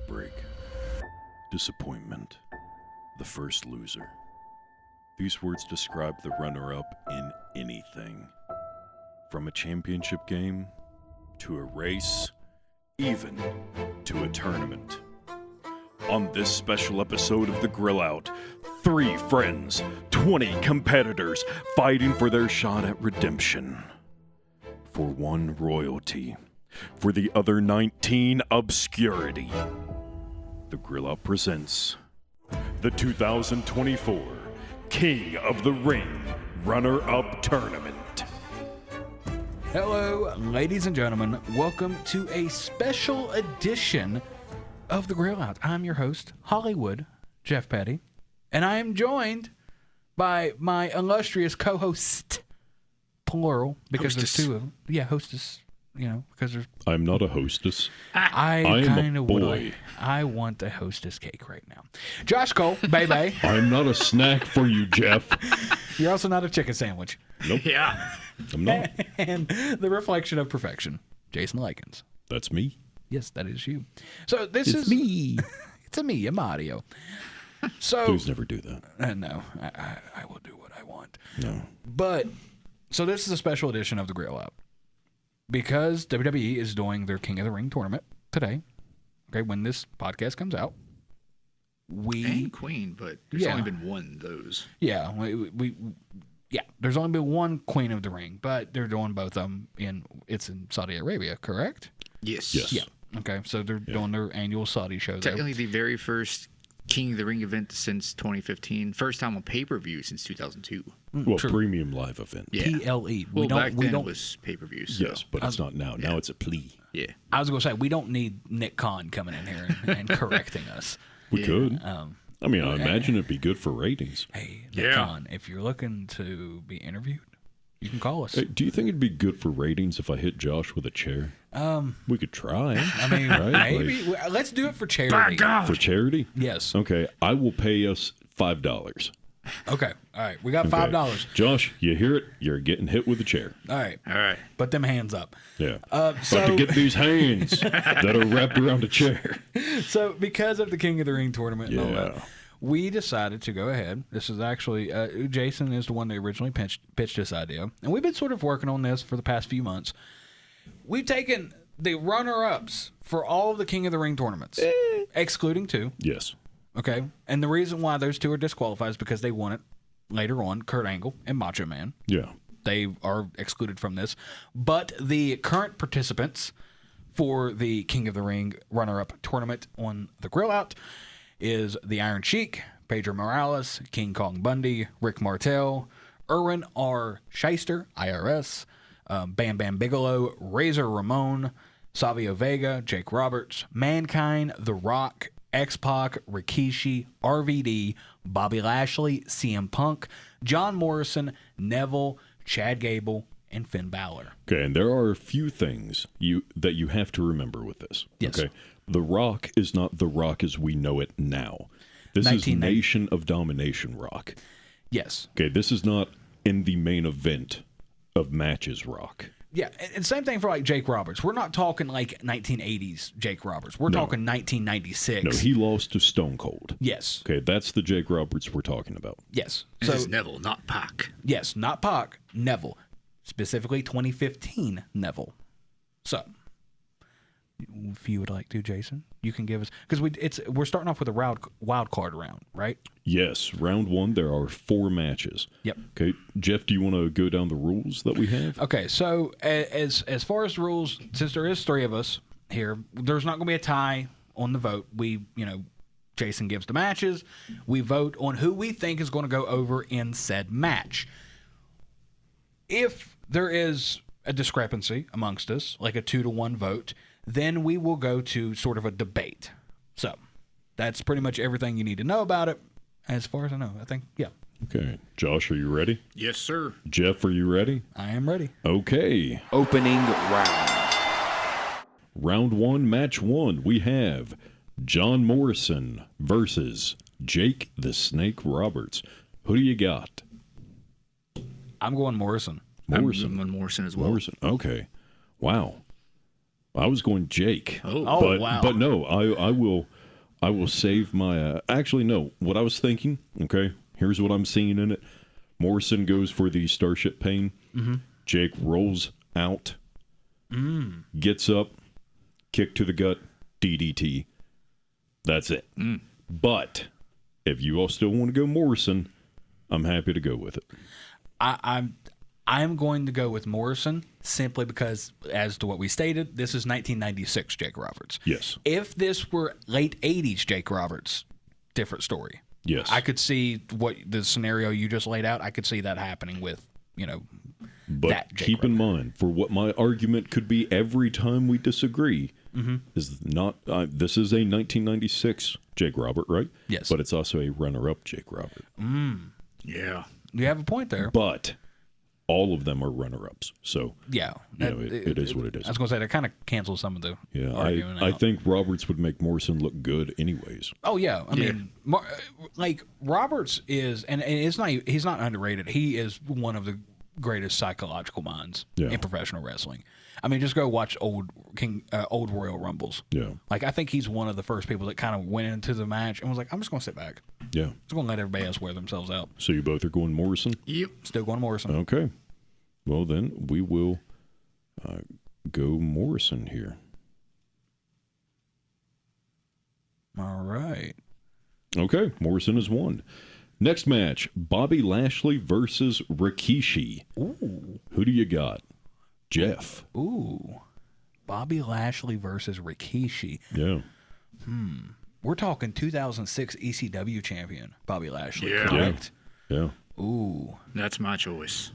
Heartbreak, disappointment, the first loser. These words describe the runner-up in anything. From a championship game, to a race, even to a tournament. On this special episode of The Grill Out, 3 friends, 20 competitors fighting for their shot at redemption. For one, royalty. For the other 19, obscurity. The Grill Out presents the 2024 King of the Ring Runner-Up Tournament. Hello, ladies and gentlemen. Welcome to a special edition of The Grill Out. I'm your host, Hollywood Jeff Petty, and I am joined by my illustrious co-host, plural, because Hostess. there's 2 of them. Yeah, hostess, because there's... I'm not a hostess. I am kind a of would boy. like... I want a hostess cake right now. Josh Cole, baby. I'm not a snack for you, Jeff. You're also not a chicken sandwich. Nope, Yeah. I'm not. And the reflection of perfection, Jason Likens. That's me. Yes, that is you. So this It's is me. It's a me, I'm audio. So Please never do that. no, I will do what I want. No. But so this is a special edition of the Grill Out because WWE is doing their King of the Ring tournament today. Okay, when this podcast comes out, And Queen, but there's Yeah. only been one of those. yeah, there's only been one Queen of the Ring, but they're doing both of them in Saudi Arabia, correct? Yes. Yes. Yeah. Okay, so they're doing their annual Saudi show there. Technically the very first King of the Ring event since 2015. First time on pay-per-view since 2002. Well, True. premium live event. Yeah. PLE. Well, back we then don't. it was pay-per-view. So. Yes, but it's not now. Now it's a plea. Yeah. I was going to say we don't need Nick Khan coming in here and correcting us. We Yeah. could. I mean, I imagine it'd be good for ratings. Hey, Nick Yeah. Khan, if you're looking to be interviewed, you can call us. Hey, do you think it'd be good for ratings if I hit Josh with a chair? We could try. I mean, Right, maybe let's do it for charity. For charity? Yes. Okay, I will pay us $5. Okay. All right. We got Okay. $5. Josh, you hear it? You're getting hit with a chair. All right. All right. Put them hands up. Yeah. So, But to get these hands that are wrapped around a chair. so because of the King of the Ring tournament and all Yeah. that, we decided to go ahead. This is actually Jason is the one that originally pitched this idea, and we've been sort of working on this for the past few months. We've taken the runner-ups for all of the King of the Ring tournaments, excluding 2. Yes. Okay, and the reason why those 2 are disqualified is because they won it later on. Kurt Angle and Macho Man, Yeah. they are excluded from this. But the current participants for the King of the Ring runner-up tournament on the Grill Out is the Iron Sheik, Pedro Morales, King Kong Bundy, Rick Martel, Erwin R. Shyster, IRS, Bam Bam Bigelow, Razor Ramon, Savio Vega, Jake Roberts, Mankind, The Rock, X-Pac, Rikishi, RVD, Bobby Lashley, CM Punk, John Morrison, Neville, Chad Gable, and Finn Balor. Okay, and there are a few things that you have to remember with this. Yes. Okay. The Rock is not The Rock as we know it now. This is 1990. Nation of Domination Rock. Yes. Okay, this is not in the main event of matches Rock. Yeah, and same thing for like Jake Roberts. We're not talking like 1980s Jake Roberts. We're talking 1996. No, he lost to Stone Cold. Yes. Okay, that's the Jake Roberts we're talking about. Yes. This So is Neville, not Pac. yes, not Pac, Neville. Specifically 2015 Neville. So if you would like to, Jason, you can give us because we're starting off with a wild card round, right? Yes, round 1, there are 4 matches. Yep. Okay, Jeff, do you want to go down the rules that we have? Okay, so as far as the rules, since there is 3 of us here, there's not going to be a tie on the vote. Jason gives the matches. We vote on who we think is going to go over in said match. If there is a discrepancy amongst us, like a 2-to-1 vote, then we will go to sort of a debate. So that's pretty much everything you need to know about it. As far as I know, I think, yeah, Okay, Josh, are you ready? Yes, sir. Jeff, are you ready? I am ready. Okay. Opening round. Round 1, match 1, we have John Morrison versus Jake the Snake Roberts. Who do you got? I'm going Morrison. Morrison. I'm going Morrison as well. Morrison. Okay. Wow. I was going Jake. Oh. Oh, but, wow. But no, I will I will save my... actually, no. What I was thinking, okay, here's what I'm seeing in it. Morrison goes for the Starship Pain. Mm-hmm. Jake rolls out, gets up, kick to the gut, DDT. That's it. But if you all still want to go Morrison, I'm happy to go with it. I'm going to go with Morrison simply because, as to what we stated, this is 1996 Jake Roberts. Yes. If this were late 80s Jake Roberts, different story. Yes. I could see what the scenario you just laid out. I could see that happening with, But that Jake keep in Roberts. mind, for what my argument could be every time we disagree, is not... this is a 1996 Jake Robert, right? Yes. But it's also a runner-up Jake Robert. Yeah. You have a point there. But all of them are runner-ups. So, Yeah. it is what it is. I was going to say, that kind of cancels some of the argument I out. think Roberts would make Morrison look good anyways. Oh, yeah. I mean, Roberts is, and he's not underrated. He is one of the greatest psychological minds in professional wrestling. I mean, just go watch old Royal Rumbles. Yeah. I think he's one of the first people that kind of went into the match and was like, I'm just going to sit back. Yeah. Just going to let everybody else wear themselves out. So you both are going Morrison? Yep. Still going Morrison. Okay. Well, then we will go Morrison here. All right. Okay. Morrison is one. Next match, Bobby Lashley versus Rikishi. Ooh. Who do you got? Jeff. Ooh. Bobby Lashley versus Rikishi. Yeah. We're talking 2006 ECW champion, Bobby Lashley, Yeah. correct? Yeah. Ooh. That's my choice.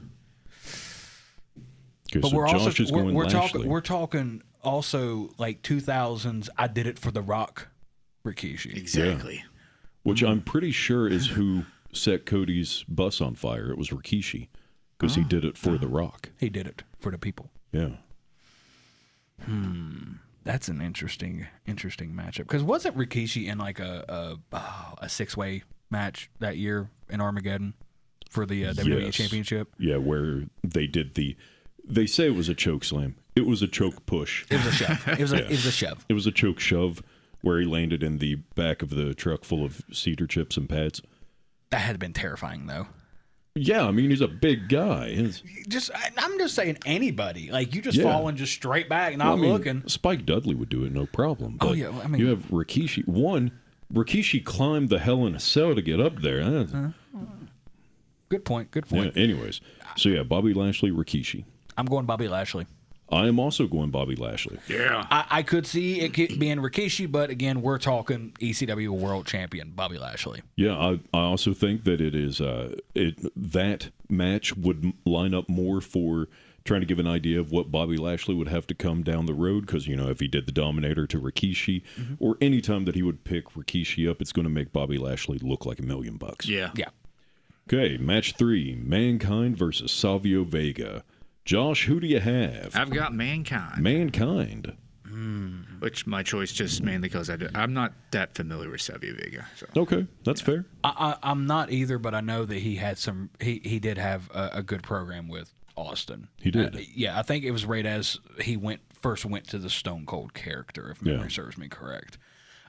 Okay, But so we're Josh also is going Lashley. we're talking also like 2000s. I did it for The Rock, Rikishi. Exactly. Which I'm pretty sure is who set Cody's bus on fire. It was Rikishi because he did it for The Rock. He did it for the people. Yeah. That's an interesting matchup. Because wasn't Rikishi in like a 6-way match that year in Armageddon for the WWE Yes. Championship? Yeah, where they did they say it was a choke slam. It was a choke push. It was a shove. It was a shove. It was a choke shove where he landed in the back of the truck full of cedar chips and pads. That had been terrifying though. Yeah, I mean, he's a big guy. I'm just saying anybody. Like you just Yeah. falling just straight back, not Well, I mean, looking. Spike Dudley would do it, no problem. Oh, But yeah, well, I mean- you have Rikishi. Rikishi climbed the Hell in a Cell to get up there. Good point. Yeah, anyways. So, yeah, Bobby Lashley, Rikishi. I'm going Bobby Lashley. I am also going Bobby Lashley. Yeah. I could see it being Rikishi, but again, we're talking ECW World Champion Bobby Lashley. Yeah, I also think that it is that match would line up more for trying to give an idea of what Bobby Lashley would have to come down the road because, if he did the Dominator to Rikishi or any time that he would pick Rikishi up, it's going to make Bobby Lashley look like $1 million. Yeah. Yeah. Okay, match 3, Mankind versus Savio Vega. Josh, who do you have? I've got Mankind, Mankind. which my choice just mainly because I'm not that familiar with Savio Vega. So. Okay, that's fair. I'm not either, but I know that he had some. He did have a good program with Austin. He did. Yeah, I think it was right as he first went to the Stone Cold character, if memory serves me correct.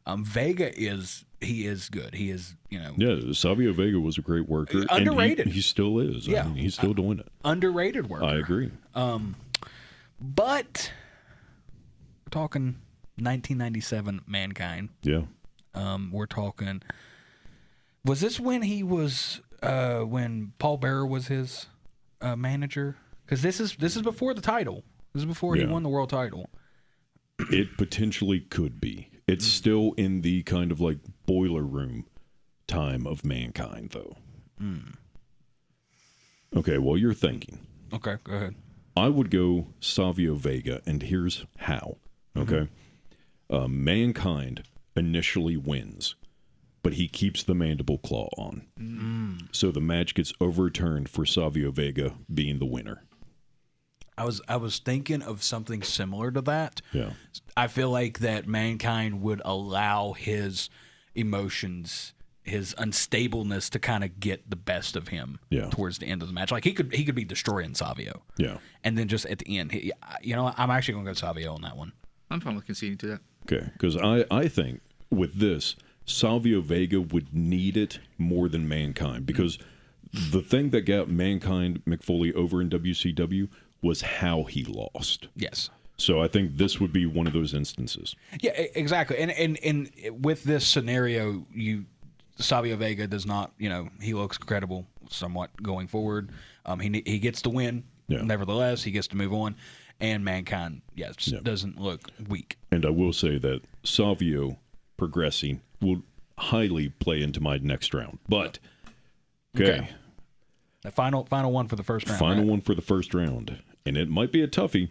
Vega is good. He is Yeah, Savio Vega was a great worker. Underrated. And he still is. Yeah. I mean, he's still doing it. underrated worker. I agree. But we're talking 1997 Mankind. Yeah. We're talking. Was this when he was when Paul Bearer was his manager? Because this is before the title. This is before he Yeah. won the world title. It potentially could be. It's still in the kind of like boiler room time of Mankind, though. Okay, well, you're thinking. Okay, go ahead. I would go Savio Vega, and here's how. Okay. Mankind initially wins, but he keeps the mandible claw on. So the match gets overturned for Savio Vega being the winner. I was thinking of something similar to that. Yeah. I feel like that Mankind would allow his emotions, his unstableness to kind of get the best of him towards the end of the match. Like he could be destroying Savio. Yeah. And then just at the end, I'm actually going to go Savio on that one. I'm probably conceding to that. Okay. Because I think with this, Savio Vega would need it more than Mankind, because the thing that got Mankind McFoley over in WCW was how he lost. Yes. So I think this would be one of those instances. Yeah, exactly. And with this scenario, Savio Vega does not, he looks credible somewhat going forward. He gets the win. Yeah. Nevertheless, he gets to move on. And Mankind, doesn't look weak. And I will say that Savio progressing will highly play into my next round. But, okay. The final one for the first round. Final right? one for the first round. And it might be a toughie.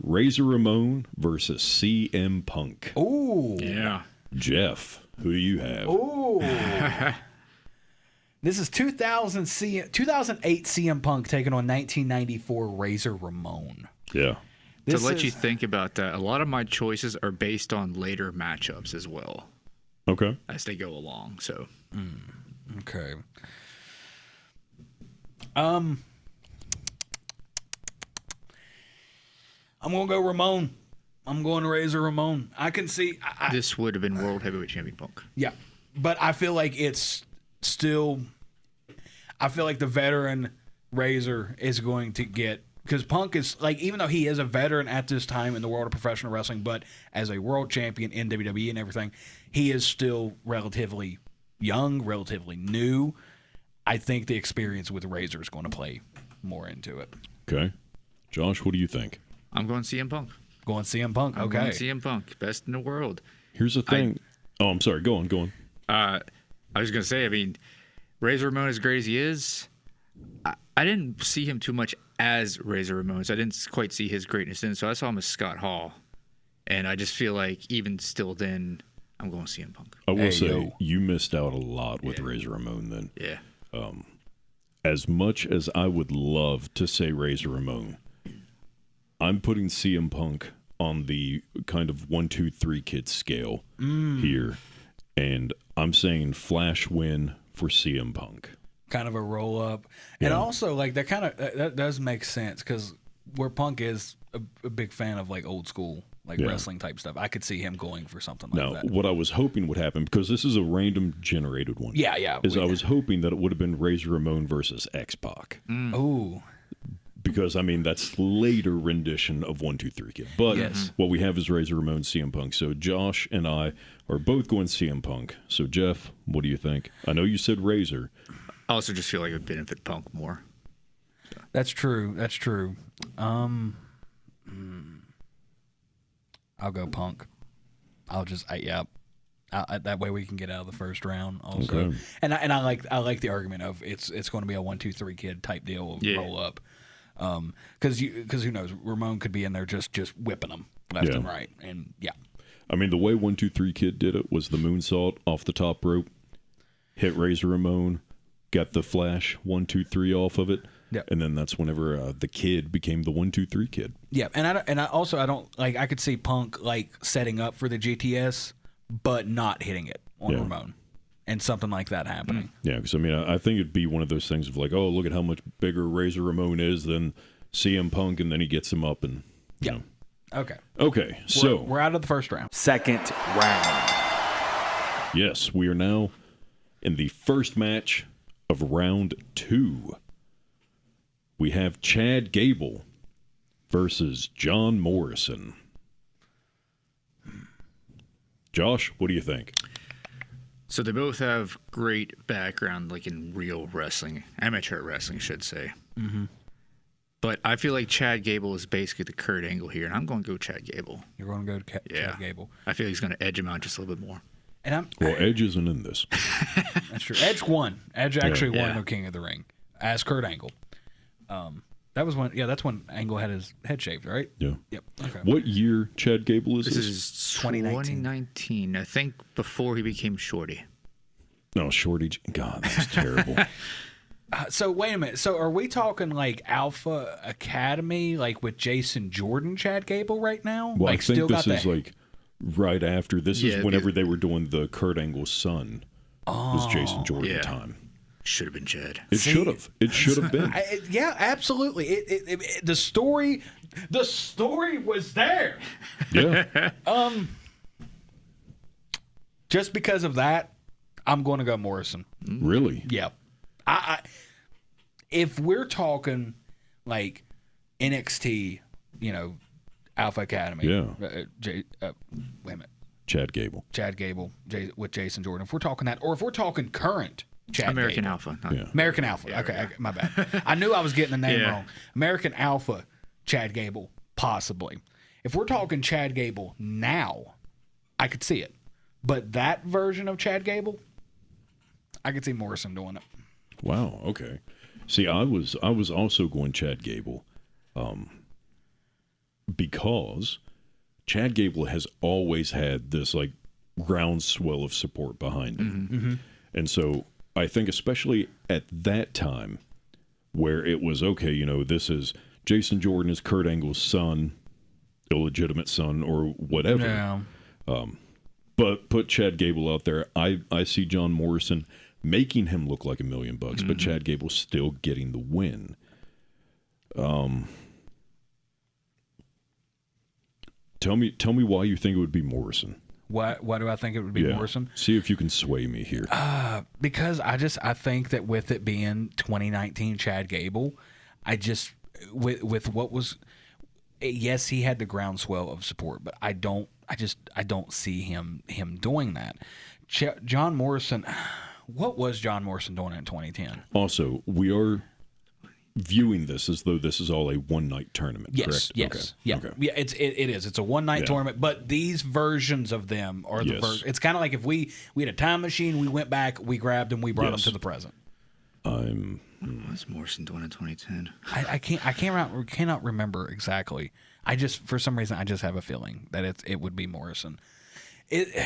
Razor Ramon versus CM Punk. Ooh. Yeah. Jeff, who do you have? Ooh. This is 2008 CM Punk taking on 1994 Razor Ramon. Yeah. To let you think about that, a lot of my choices are based on later matchups as well. Okay. As they go along, so. Okay. I'm going to go Ramon. I'm going to Razor Ramon. I can see... This would have been World Heavyweight Champion Punk. Yeah. But I feel like it's still... I feel like the veteran Razor is going to get... Because Punk is... even though he is a veteran at this time in the world of professional wrestling, but as a world champion in WWE and everything, he is still relatively young, relatively new. I think the experience with Razor is going to play more into it. Okay. Josh, what do you think? I'm going CM Punk. Going CM Punk. I'm Okay. going CM Punk. Best in the world. Here's the thing. I'm sorry. Go on. I was going to say, Razor Ramon, as great as he is, I didn't see him too much as Razor Ramon. So I didn't quite see his greatness in. So I saw him as Scott Hall. And I just feel like even still then, I'm going CM Punk. I will say, you missed out a lot with Razor Ramon then. Yeah. As much as I would love to say Razor Ramon, I'm putting CM Punk on the kind of 1, 2, 3 kid scale here. And I'm saying flash win for CM Punk. Kind of a roll up. Yeah. And also, that does make sense because where Punk is a big fan of old school wrestling type stuff. I could see him going for something like that. Now, what I was hoping would happen, because this is a random generated one. Yeah. I was hoping that it would have been Razor Ramon versus X-Pac. Ooh. Because, that's later rendition of 1, 2, 3 Kid. But what we have is Razor Ramon, CM Punk. So Josh and I are both going CM Punk. So Jeff, what do you think? I know you said Razor. I also just feel like it would benefit Punk more. So. That's true. I'll go Punk. I'll just that way we can get out of the first round also. Okay. And I like the argument of it's going to be a 1, 2, 3 kid type deal of roll up. Because who knows, Ramon could be in there just whipping them left and right, and the way 1, 2, 3 Kid did it was the moonsault off the top rope, hit Razor Ramon, got the flash 1, 2, 3 off of it, and then that's whenever the Kid became the 1, 2, 3 Kid. Yeah, and I don't I could see Punk setting up for the GTS, but not hitting it on Ramon. And something like that happening. Yeah, because I think it'd be one of those things of oh, look at how much bigger Razor Ramon is than CM Punk, and then he gets him up and you know. Okay, so we're out of the first round. Second round. Yes, we are now in the first match of round 2. We have Chad Gable versus John Morrison. Josh, what do you think? So they both have great background, in real wrestling, amateur wrestling, should say. Mm-hmm. But I feel like Chad Gable is basically the Kurt Angle here, and I'm going to go Chad Gable. You're going to go Chad Gable. I feel he's going to edge him out just a little bit more. And Edge isn't in this. That's true. Edge won. Edge actually won the King of the Ring as Kurt Angle. That was when. Yeah, that's when Angle had his head shaved, right? Yeah. Yep. Okay. What year Chad Gable is this? This is 2019. I think before he became Shorty. No, Shorty. God, that's terrible. So wait a minute. So are we talking Alpha Academy, with Jason Jordan, Chad Gable right now? Well, I think still this got is right after. This is whenever they were doing the Kurt Angle son. Was Jason Jordan time. Should have been Chad. It should have. It should have been. Yeah, absolutely. The story was there. Yeah. Just because of that, I'm going to go Morrison. Really? Yeah. If we're talking like NXT, Alpha Academy. Yeah. Wait a minute. Chad Gable. Chad Gable with Jason Jordan. If we're talking that, or if we're talking current Chad American Gable. Alpha. Yeah. American Alpha. Yeah, Okay, right. my bad. I knew I was getting the name Yeah. wrong. American Alpha, Chad Gable, possibly. If we're talking Chad Gable now, I could see it. But that version of Chad Gable, I could see Morrison doing it. Wow. Okay. See, I was also going Chad Gable, because Chad Gable has always had this like groundswell of support behind him, Mm-hmm. and so I think especially at that time, where it was okay, this is Jason Jordan is Kurt Angle's son, illegitimate son, or whatever. Yeah. But put Chad Gable out there. I see John Morrison making him look like $1 million, but Chad Gable still getting the win. Tell me why you think it would be Morrison. Why do I think it would be Morrison? See if you can sway me here. Because I think that with it being 2019 Chad Gable, with what was, yes, he had the groundswell of support, but I don't see him doing that. John Morrison, what was John Morrison doing in 2010? Also, we are viewing this as though this is all a one-night tournament, Yes, correct? yes, Okay. yeah, Okay. yeah. It is. It's a one-night tournament, but these versions of them are the Yes. It's kind of like if we had a time machine, we went back, we grabbed them, we brought them Yes. to the present. What's Morrison doing in 2010? I cannot remember exactly. For some reason I just have a feeling that it would be Morrison. Did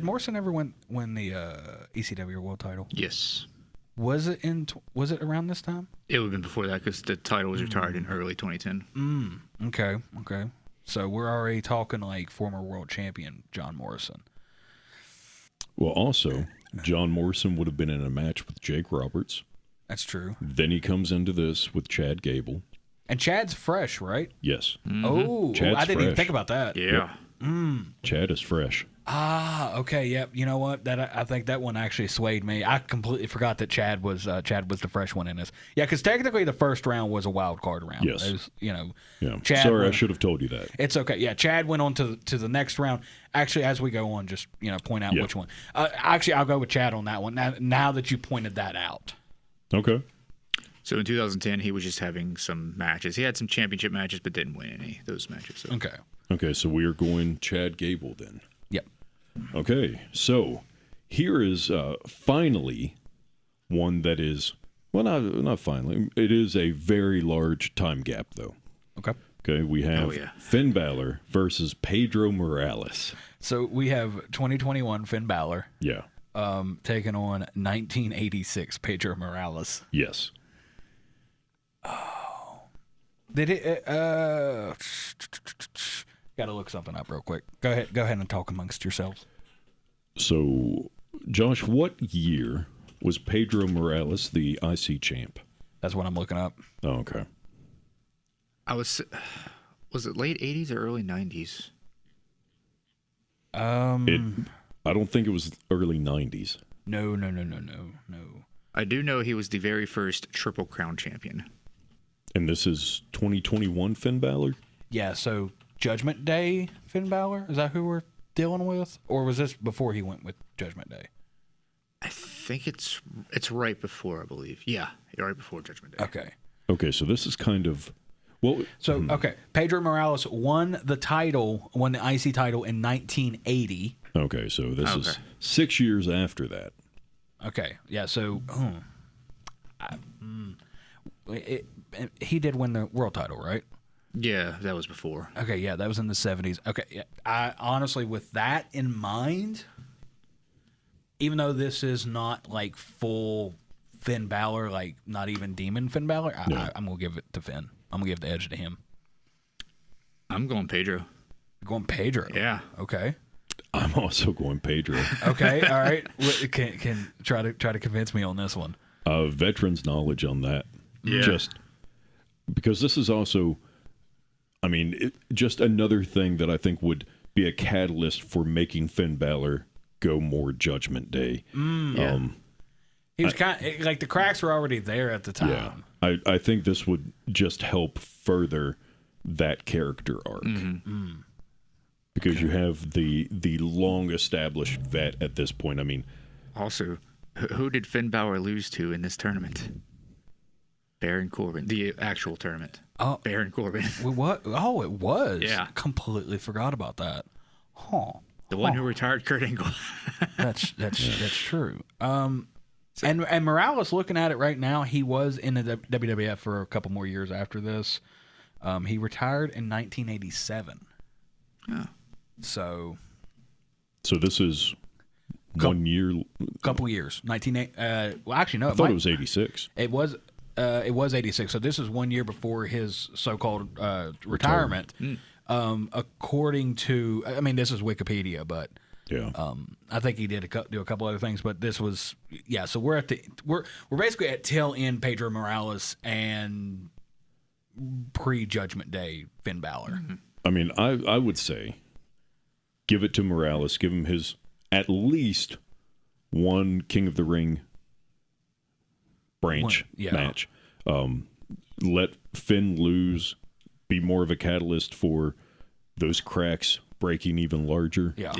Morrison ever win the ECW World Title? Yes. Was it around this time? It would have been before that because the title was retired in early 2010. Okay. So we're already talking like former world champion John Morrison. Well, also, John Morrison would have been in a match with Jake Roberts. That's true. Then he comes into this with Chad Gable. And Chad's fresh, right? Yes. Oh, Chad's I didn't even fresh. think about that. Yeah. Chad is fresh. Okay, yep. You know what? I think that one actually swayed me. I completely forgot that Chad was the fresh one in this. Yeah, because technically the first round was a wild card round. Yes. It was, Yeah. Chad Sorry, I went- should have told you that. It's okay. Yeah, Chad went on to the next round. Actually, as we go on, just point out Yeah. which one. Actually, I'll go with Chad on that one. Now that you pointed that out. Okay. So in 2010, he was just having some matches. He had some championship matches, but didn't win any of those matches. So. Okay. Okay, so we are going Chad Gable then. Yep. Okay, so here is finally one that is, well, not finally. It is a very large time gap, though. Okay. Okay, we have Finn Balor versus Pedro Morales. So we have 2021 Finn Balor Yeah. taking on 1986 Pedro Morales. Yes. Did it? Got to look something up real quick. Go ahead and talk amongst yourselves. So, Josh, what year was Pedro Morales the IC champ? That's what I'm looking up. Oh, okay. Was it late 80s or early 90s? I don't think it was early 90s. No. I do know he was the very first Triple Crown champion. And this is 2021 Finn Balor? Yeah. So Judgment Day Finn Balor, is that who we're dealing with, or was this before he went with Judgment Day? I think it's right before, I believe. Yeah, right before Judgment Day. Okay. Okay, so this is kind of, well, So okay, Pedro Morales won the IC title in 1980. okay, so this is Okay. 6 years after that. Okay, yeah. So he did win the world title, right? Yeah, that was before. Okay, yeah, that was in the 70s. Okay, yeah. I honestly, with that in mind, even though this is not like full Finn Balor, like not even Demon Finn Balor, I'm gonna give it to Finn. I'm gonna give the edge to him. I'm going Pedro. Going Pedro. Yeah. Okay. I'm also going Pedro. Okay. All right. Can try to convince me on this one. Veterans knowledge on that. Yeah. Just because this is also, I mean, just another thing that I think would be a catalyst for making Finn Balor go more Judgment Day. He was kind of, like the cracks were already there at the time. Yeah, I think this would just help further that character arc because you have the long established vet at this point. I mean, Also, who did Finn Balor lose to in this tournament? Baron Corbin, the actual tournament. Oh. Baron Corbin, What? Oh, it was. Yeah. Completely forgot about that. Huh. the one who retired Kurt Angle. That's true. And Morales, looking at it right now, he was in the WWF for a couple more years after this. He retired in 1987. Oh. So this is 1 year. couple years. 1980. Well, actually, no. I thought it was 86. It was 86. So this is 1 year before his so-called retirement. According to, I mean, this is Wikipedia, but Yeah. I think he did do a couple other things, but this was So we're we're basically at tail end Pedro Morales and pre-Judgment Day Finn Balor. I mean, I would say give it to Morales. Give him his at least one King of the Ring branch match. Let Finn lose. Be more of a catalyst for those cracks breaking even larger. Yeah.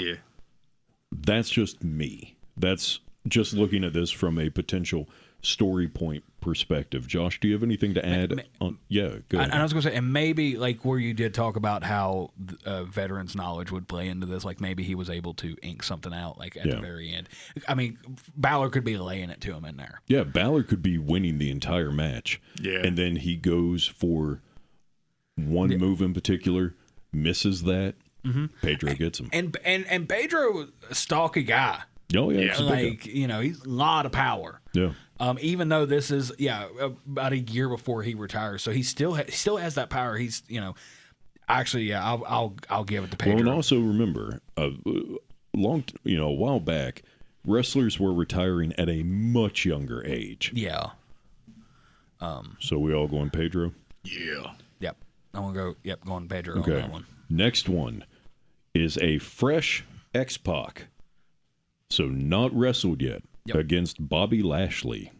That's just me. That's just looking at this from a potential story point perspective. Josh, do you have anything to add? Yeah, go ahead. And I was going to say, and maybe like where you did talk about how veterans' knowledge would play into this, like maybe he was able to ink something out like at the very end. I mean, Balor could be laying it to him in there. Yeah, Balor could be winning the entire match. Yeah. And then he goes for one move in particular, misses that. Pedro gets him. And Pedro, a stalky guy. Oh, yeah. It's a big Like, he's a lot of power. Yeah. Even though this is about a year before he retires, so he still has that power. He's actually I'll give it to Pedro. Well, and also remember, a while back, wrestlers were retiring at a much younger age. Yeah. So we all going Pedro. Yeah. Yep. I'm gonna go. Yep. Going Pedro on Okay. that one. Next one is a fresh X-Pac, so not wrestled yet, against Bobby Lashley.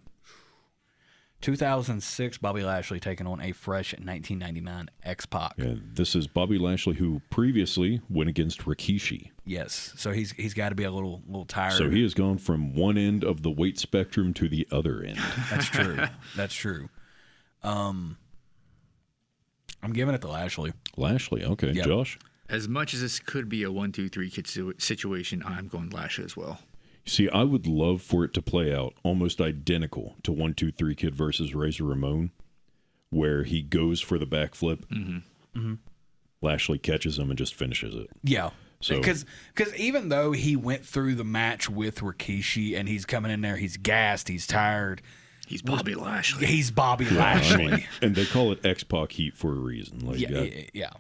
2006, Bobby Lashley taking on a fresh 1999 X-Pac. Yeah, this is Bobby Lashley, who previously went against Rikishi. Yes, so he's got to be a little tired. So he has gone from one end of the weight spectrum to the other end. That's true. That's true. I'm giving it to Lashley. Lashley, okay. Yep. Josh? As much as this could be a 1-2-3 kid situation, I'm going Lashley as well. See, I would love for it to play out almost identical to 1-2-3 Kid versus Razor Ramon, where he goes for the backflip. Lashley catches him and just finishes it. Yeah. So- Because even though he went through the match with Rikishi and he's coming in there, he's gassed, he's tired. He's Bobby Lashley. He's Bobby Lashley. And they call it X-Pac heat for a reason. Like, Yeah.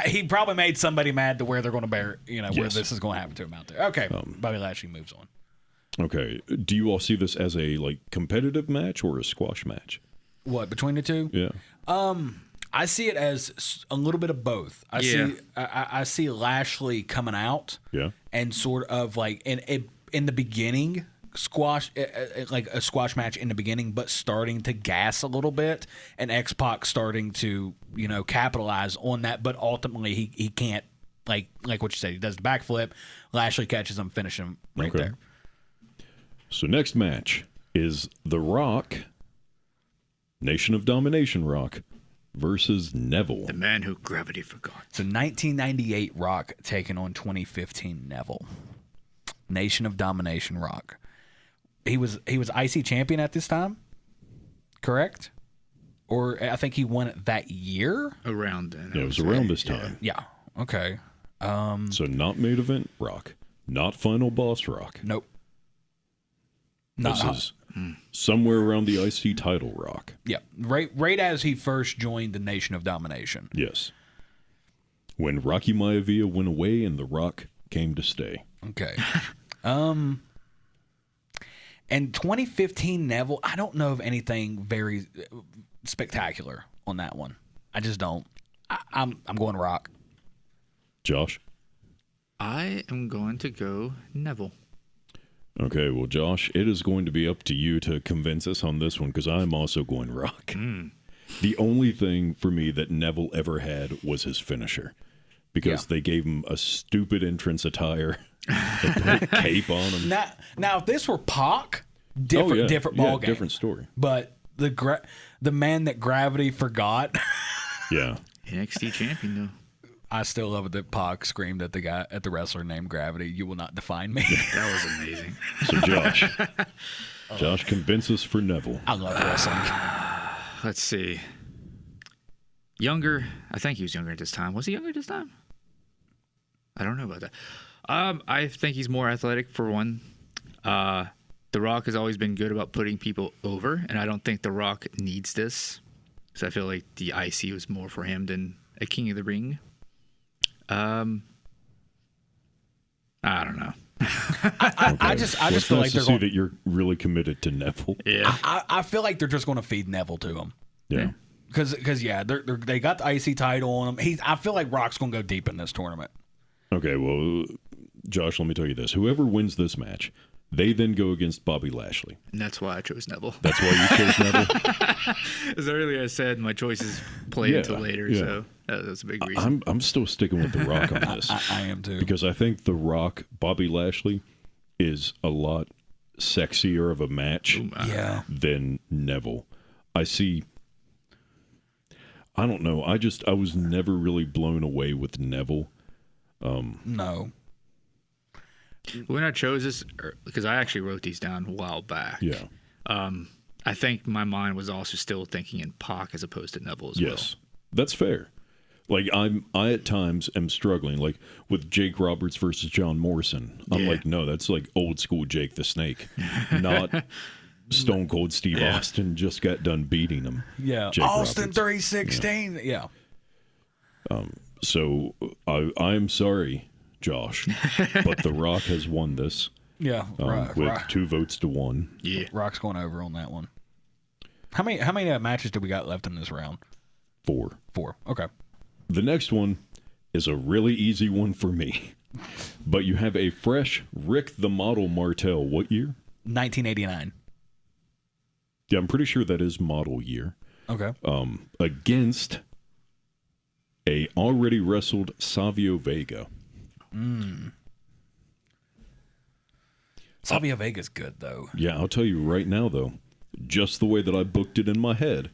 He probably made somebody mad to where they're going to bear, where Yes. this is going to happen to him out there. Okay. Bobby Lashley moves on. Okay. Do you all see this as a competitive match or a squash match? What, between the two? Yeah. I see it as a little bit of both. I see Lashley coming out Yeah. and sort of like in the beginning squash, like a squash match in the beginning, but starting to gas a little bit, and X-Pac starting to capitalize on that, but ultimately he can't, like what you said, he does the backflip, Lashley catches him, finish him right there. So next match is The Rock, Nation of Domination Rock, versus Neville. The man who gravity forgot. So 1998 Rock taking on 2015 Neville. Nation of Domination Rock. He was IC champion at this time, correct? Or I think he won it that year. Around then. Yeah, it was around this time. Yeah. Okay. So not main event Rock, not final boss Rock. Nope. This is somewhere around the IC title Rock. Yeah. Right as he first joined the Nation of Domination. Yes. When Rocky Maivia went away and The Rock came to stay. Okay. And 2015 Neville, I don't know of anything very spectacular on that one. I just don't. I'm going Rock. Josh? I am going to go Neville. Okay, well, Josh, it is going to be up to you to convince us on this one because I'm also going Rock. The only thing for me that Neville ever had was his finisher because they gave him a stupid entrance attire, they put a cape on him. Now, if this were Pac, different ball game. Different story. But the man that gravity forgot. Yeah. NXT champion, though. I still love it that Pac screamed at the wrestler named Gravity, "You will not define me." That was amazing. So, Josh, convince us for Neville. I love wrestling. Let's see. Younger. I think he was younger at this time. Was he younger at this time? I don't know about that. I think he's more athletic, for one. The Rock has always been good about putting people over, and I don't think The Rock needs this. So I feel like the IC was more for him than a King of the Ring. I don't know. I just feel like they're see going that you're really committed to Neville. Yeah. I feel like they're just going to feed Neville to him. Yeah. Because they got the IC title on him. I feel like Rock's going to go deep in this tournament. Okay, well, Josh, let me tell you this. Whoever wins this match, they then go against Bobby Lashley. And that's why I chose Neville. That's why you chose Neville? As earlier I said, my choices play until later, so that's a big reason. I'm still sticking with The Rock on this. I am too. Because I think The Rock, Bobby Lashley, is a lot sexier of a match than Neville. I don't know. I was never really blown away with Neville. No. When I chose this, because I actually wrote these down a while back. Yeah. I think my mind was also still thinking in Pac as opposed to Neville as well. Yes, that's fair. Like I at times am struggling, like with Jake Roberts versus John Morrison. I'm like, no, that's like old school Jake the Snake, not Stone Cold Steve Austin just got done beating him. Yeah, Jake Austin Roberts. 316. Yeah. So I'm sorry, Josh, but The Rock has won this. Yeah, with 2 votes to 1. Yeah. Rock's going over on that one. How many matches do we got left in this round? 4. 4. Okay. The next one is a really easy one for me. But you have a fresh Rick the Model Martel. What year? 1989. Yeah, I'm pretty sure that is model year. Okay. Against a already wrestled Savio Vega. Savio Vega's good, though. Yeah, I'll tell you right now, though, just the way that I booked it in my head,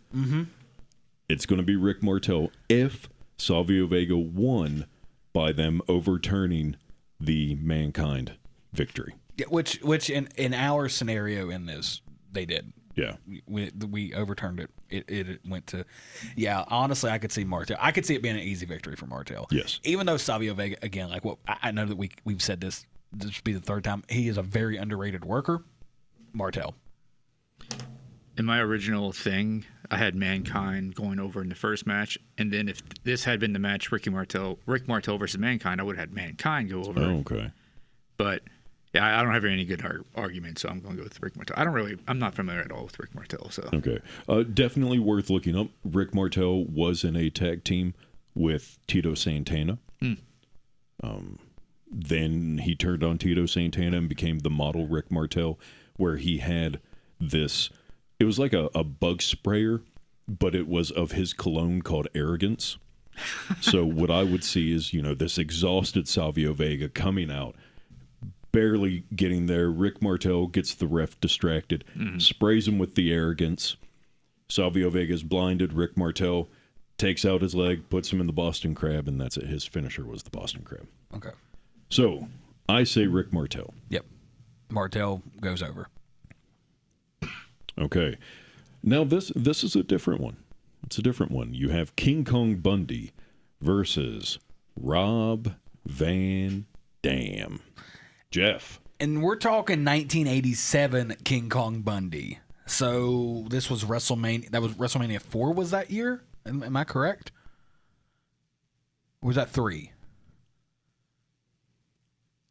it's going to be Rick Martel if Savio Vega won by them overturning the Mankind victory. Yeah, which in our scenario in this, they did. Yeah. We overturned it. It went to... Yeah, honestly, I could see Martel. I could see it being an easy victory for Martel. Yes. Even though Savio Vega, again, like what I know that we've said this will be the third time, he is a very underrated worker. Martel. In my original thing, I had Mankind going over in the first match, and then if this had been the match Rick Martel versus Mankind, I would have had Mankind go over. Oh, okay. But yeah, I don't have any good argument, so I'm going to go with Rick Martel. I'm not familiar at all with Rick Martel, so. Okay. Definitely worth looking up. Rick Martel was in a tag team with Tito Santana. Then he turned on Tito Santana and became the model Rick Martel, where he had this... It was like a bug sprayer, but it was of his cologne called Arrogance. So what I would see is, this exhausted Savio Vega coming out, barely getting there. Rick Martel gets the ref distracted, sprays him with the Arrogance. Savio Vega's blinded. Rick Martel takes out his leg, puts him in the Boston Crab, and that's it. His finisher was the Boston Crab. Okay. So I say Rick Martel. Yep. Martel goes over. Okay. Now this is a different one. It's a different one. You have King Kong Bundy versus Rob Van Dam. Jeff. And we're talking 1987 King Kong Bundy. So this was WrestleMania. That was WrestleMania 4 was that year? Am I correct? Or was that 3?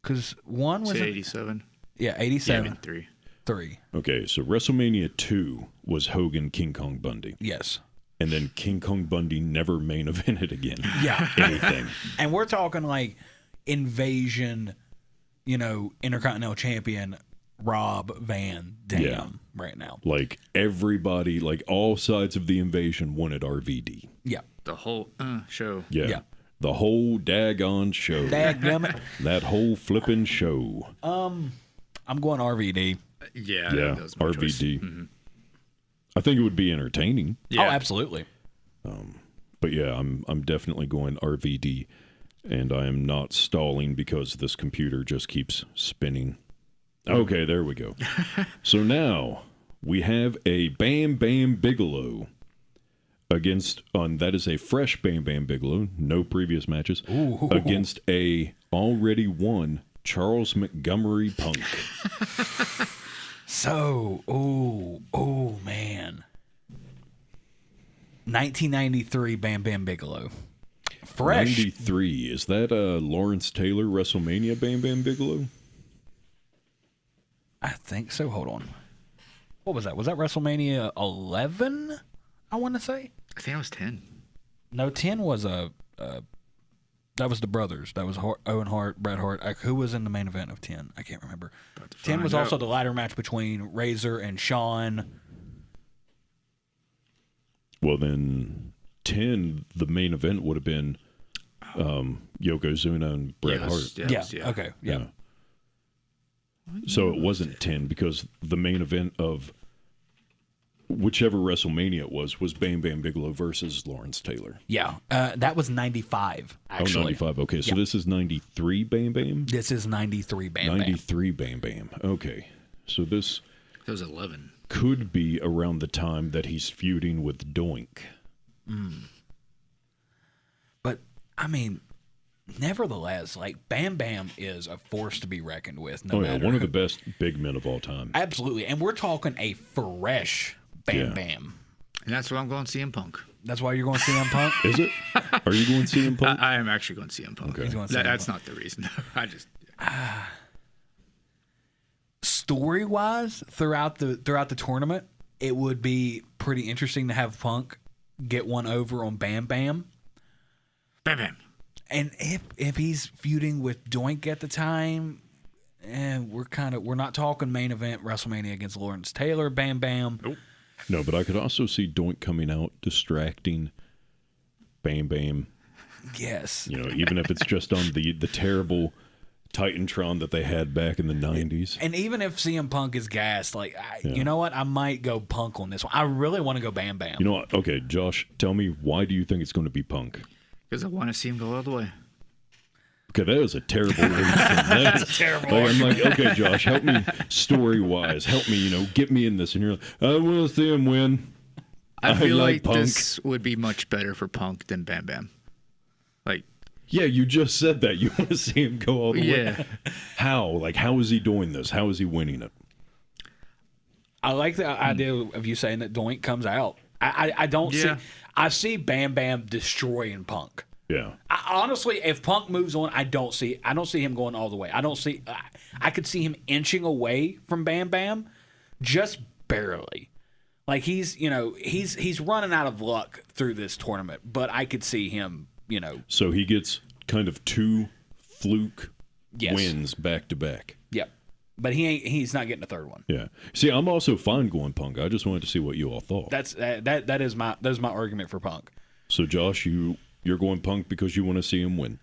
Because 1 was... 87. Yeah, 87. Yeah, I mean 3. Okay, so WrestleMania 2 was Hogan King Kong Bundy. Yes. And then King Kong Bundy never main evented again. Yeah. Anything. And we're talking like Invasion, Intercontinental Champion Rob Van Dam Yeah. right now. Like everybody, like all sides of the invasion wanted RVD. Yeah. The whole show. Yeah. Yeah. The whole daggone show. Dadgummit. That whole flipping show. I'm going RVD. Yeah. Yeah. that was my choice. RVD. I think it would be entertaining. Yeah. Oh, absolutely. But yeah, I'm definitely going RVD. And I am not stalling because this computer just keeps spinning. Okay, there we go. So now we have a Bam Bam Bigelow that is a fresh Bam Bam Bigelow, no previous matches, against a already won Charles Montgomery Punk. So, man. 1993 Bam Bam Bigelow. Fresh. 93. Is that Lawrence Taylor WrestleMania Bam Bam Bigelow? I think so. Hold on. What was that? Was that WrestleMania 11? I want to say. I think I was 10. No, 10 was that was the brothers. That was Owen Hart, Bret Hart. Who was in the main event of 10? I can't remember. 10 was also the ladder match between Razor and Shawn. Well, then 10, the main event would have been Yokozuna and Bret Hart. Yeah. Okay. Yeah. So it wasn't 10 because the main event of whichever WrestleMania it was Bam Bam Bigelow versus Lawrence Taylor. Yeah. That was 95, actually. 95. Okay, so this is 93 Bam Bam? This is 93 Bam Bam. 93 Bam Bam. Okay. So this That was 11. could be around the time that he's feuding with Doink. But, I mean, nevertheless, like, Bam Bam is a force to be reckoned with. No matter One of the who. best big men of all time. Absolutely. And we're talking a fresh Bam Yeah. Bam. And that's why I'm going CM Punk. That's why you're going to CM Punk? Is it? Are you going to see him, Punk? I am actually going CM Punk. Okay. He's going CM That's Punk. not the reason. I just. Story-wise, throughout the tournament, it would be pretty interesting to have Punk get one over on Bam Bam. Bam Bam. And if he's feuding with Doink at the time, we're not talking main event WrestleMania against Lawrence Taylor, Bam Bam. Nope. No, but I could also see Doink coming out, distracting Bam Bam. Yes. Even if it's just on the terrible Titantron that they had back in the 90s. And even if CM Punk is gassed, you know what? I might go Punk on this one. I really want to go Bam Bam. You know what? Okay, Josh, tell me, why do you think it's going to be Punk? Because I want to see him go all the way. Okay, that was a terrible reason. That's a terrible I'm like, okay, Josh, help me story-wise. Help me, get me in this. And you're like, I want to see him win. I feel like Punk. this would be much better for Punk than Bam Bam. Like, Yeah, you just said that. You want to see him go all the way. yeah. How? Like, how is he doing this? How is he winning it? I like the idea of you saying that Doink comes out. I don't see. I see Bam Bam destroying Punk. Yeah. Honestly, if Punk moves on, I don't see him going all the way. I could see him inching away from Bam Bam, just barely. Like he's running out of luck through this tournament, but I could see him, So he gets kind of two fluke Yes. wins back to back. Yep. But he's not getting a third one. Yeah. See, I'm also fine going Punk. I just wanted to see what you all thought. That is my argument for Punk. So Josh, you're going Punk because you want to see him win.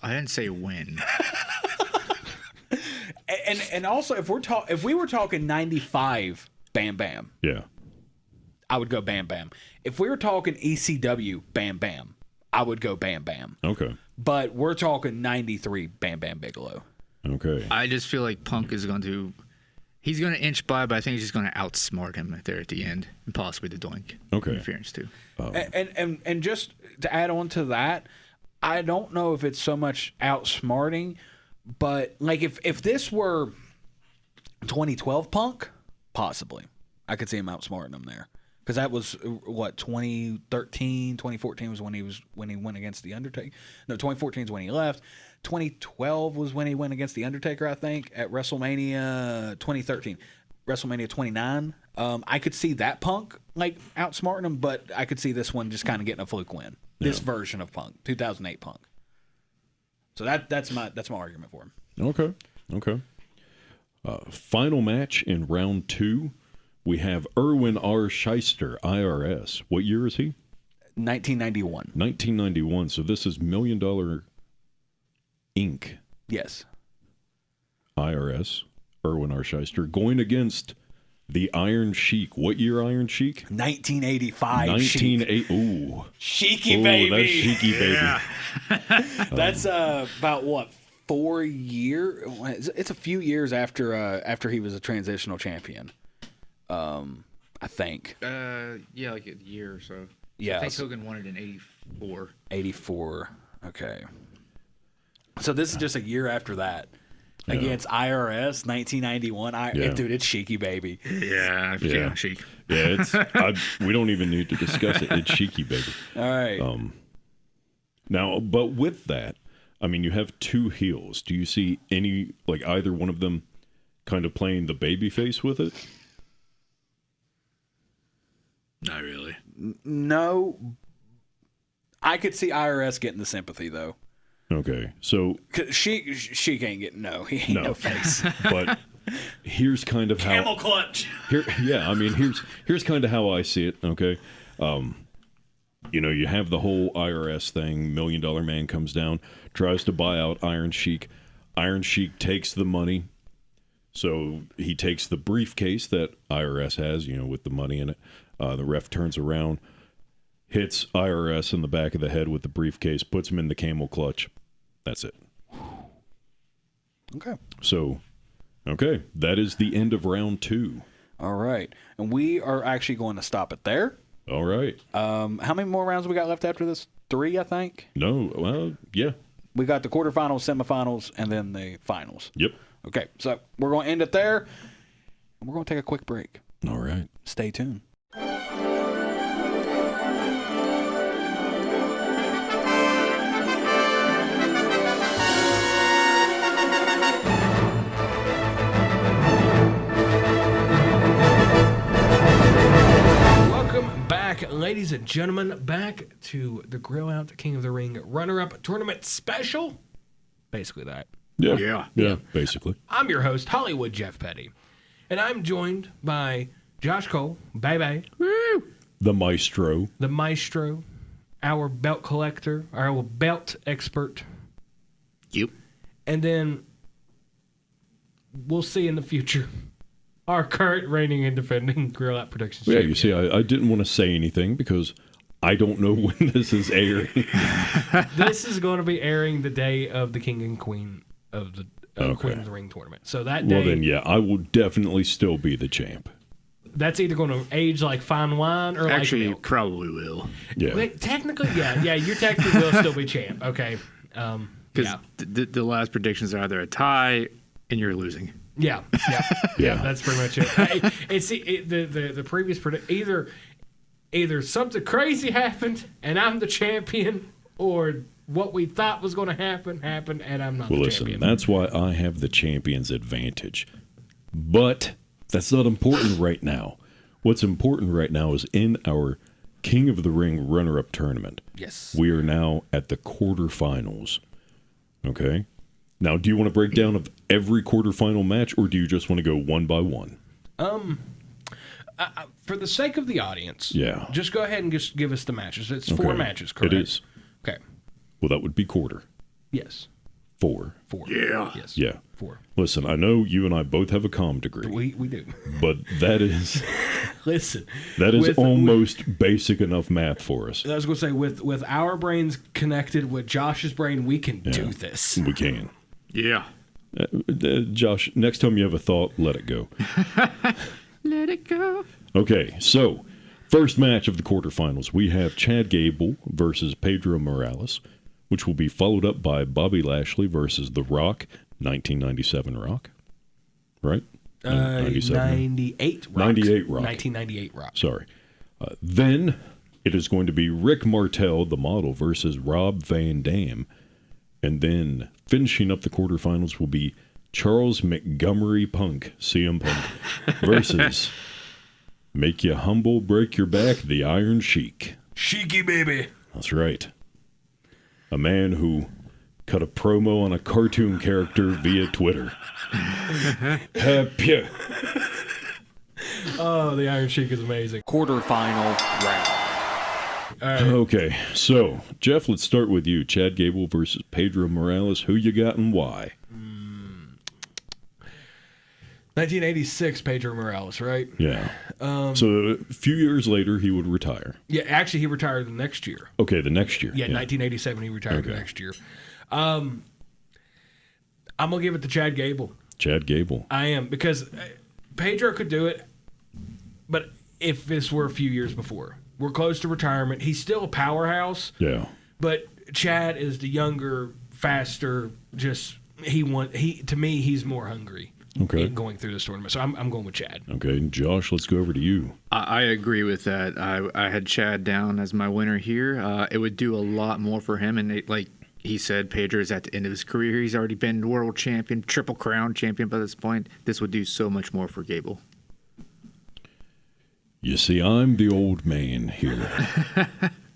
I didn't say win. And also if we were talking 95 Bam Bam, Yeah. I would go Bam Bam. If we were talking ECW Bam Bam, I would go Bam Bam. Okay. But we're talking 93 Bam Bam Bigelow. Okay. I just feel like Punk is going to. He's going to inch by, but I think he's just going to outsmart him there at the end, and possibly the Doink interference too. And just to add on to that, I don't know if it's so much outsmarting, but like if this were 2012 Punk, possibly I could see him outsmarting him there. Because that was, 2013, 2014 was when he went against The Undertaker. No, 2014 is when he left. 2012 was when he went against The Undertaker, I think, at WrestleMania 2013. WrestleMania 29. I could see that Punk, outsmarting him, but I could see this one just kind of getting a fluke win. This version of Punk, 2008 Punk. So that's my argument for him. Okay. Final match in round 2, we have Erwin R. Shyster, IRS. What year is he? 1991. 1991. So this is $1 Million Inc. Yes. IRS, Erwin R. Shyster, going against the Iron Sheik. What year Iron Sheik? 1985. 1980. Ooh. Sheiky baby. That's Sheiky baby. That's about what, 4 years? It's a few years after he was a transitional champion. I think. Yeah, like a year or so. Yeah. I think Hogan won it in 84. 84. Okay. So this is just a year after that. Against IRS, 1991. Dude, it's Sheiky baby. Yeah, Sheik. Yeah, we don't even need to discuss it. It's Sheiky baby. All right. Now, but with that, I mean, you have 2 heels. Do you see any, like either one of them kind of playing the baby face with it? Not really. No. I could see IRS getting the sympathy, though. Okay, so She can't get he ain't no face. But here's kind of how Camel clutch. Here's kind of how I see it. Okay, you have the whole IRS thing. $1 Million Man comes down, tries to buy out Iron Sheik. Iron Sheik takes the money, so he takes the briefcase that IRS has, with the money in it. The ref turns around, hits IRS in the back of the head with the briefcase, puts him in the camel clutch. That's it. Okay. So, that is the end of round 2. All right. And we are actually going to stop it there. All right. How many more rounds we got left after this? 3, I think. No, well, yeah. We got the quarterfinals, semifinals, and then the finals. Yep. Okay, so we're going to end it there. And we're going to take a quick break. All right. Stay tuned. Ladies and gentlemen, back to the Grill Out King of the Ring runner-up tournament special. Basically that. Yeah, basically. I'm your host, Hollywood Jeff Petty, and I'm joined by Josh Cole, Bye-Bye. Woo! The maestro, our belt collector, our belt expert. Yep. And then we'll see in the future. Our current reigning and defending Grill Out Productions champion. You see, I didn't want to say anything because I don't know when this is airing. This is going to be airing the day of the King and Queen of the Queen of the Ring tournament. So that day... Well, then, I will definitely still be the champ. That's either going to age like fine wine or actually, like milk. Probably will. Yeah. But technically, yeah, you technically will still be champ. Okay. Because the last predictions are either a tie and you're losing. Yeah, that's pretty much it. It's the previous either something crazy happened and I'm the champion, or what we thought was going to happen happened and I'm not the champion. That's why I have the champion's advantage. But that's not important right now. What's important right now is in our King of the Ring runner-up tournament. Yes. We are now at the quarterfinals. Okay? Now, do you want to break down of every quarterfinal match, or do you just want to go one by one? For the sake of the audience, just go ahead and just give us the matches. It's 4 matches, correct? It is. Okay. Well, that would be quarter. Yes. 4. Yeah. Yes. Yeah. 4. Listen, I know you and I both have a comm degree. We do. But that is... Listen. That is almost basic enough math for us. I was going to say, with our brains connected with Josh's brain, we can do this. We can. Yeah. Josh, next time you have a thought, let it go. Let it go. Okay, so first match of the quarterfinals, we have Chad Gable versus Pedro Morales, which will be followed up by Bobby Lashley versus The Rock, 1997 Rock, right? 98 Rock. 98 Rock. 1998 Rock. Sorry. Then it is going to be Rick Martel, the model, versus Rob Van Dam. And then finishing up the quarterfinals will be Charles Montgomery Punk, CM Punk, versus Make You Humble, Break Your Back, the Iron Sheik. Sheiky baby. That's right. A man who cut a promo on a cartoon character via Twitter. Happy. Oh, the Iron Sheik is amazing. Quarterfinal round. All right. Okay, so, Jeff, let's start with you. Chad Gable versus Pedro Morales. Who you got and why? 1986, Pedro Morales, right? Yeah. So, a few years later, he would retire. Yeah, actually, he retired the next year. Okay, the next year. Yeah, 1987, he retired the next year. I'm going to give it to Chad Gable. Chad Gable. I am, because Pedro could do it, but if this were a few years before. We're close to retirement. He's still a powerhouse. Yeah. But Chad is the younger, faster, to me, he's more hungry. Okay. Going through this tournament. So I'm going with Chad. Okay, Josh, let's go over to you. I agree with that. I had Chad down as my winner here. It would do a lot more for him. And like he said, Pedro is at the end of his career. He's already been world champion, triple crown champion by this point. This would do so much more for Gable. You see, I'm the old man here.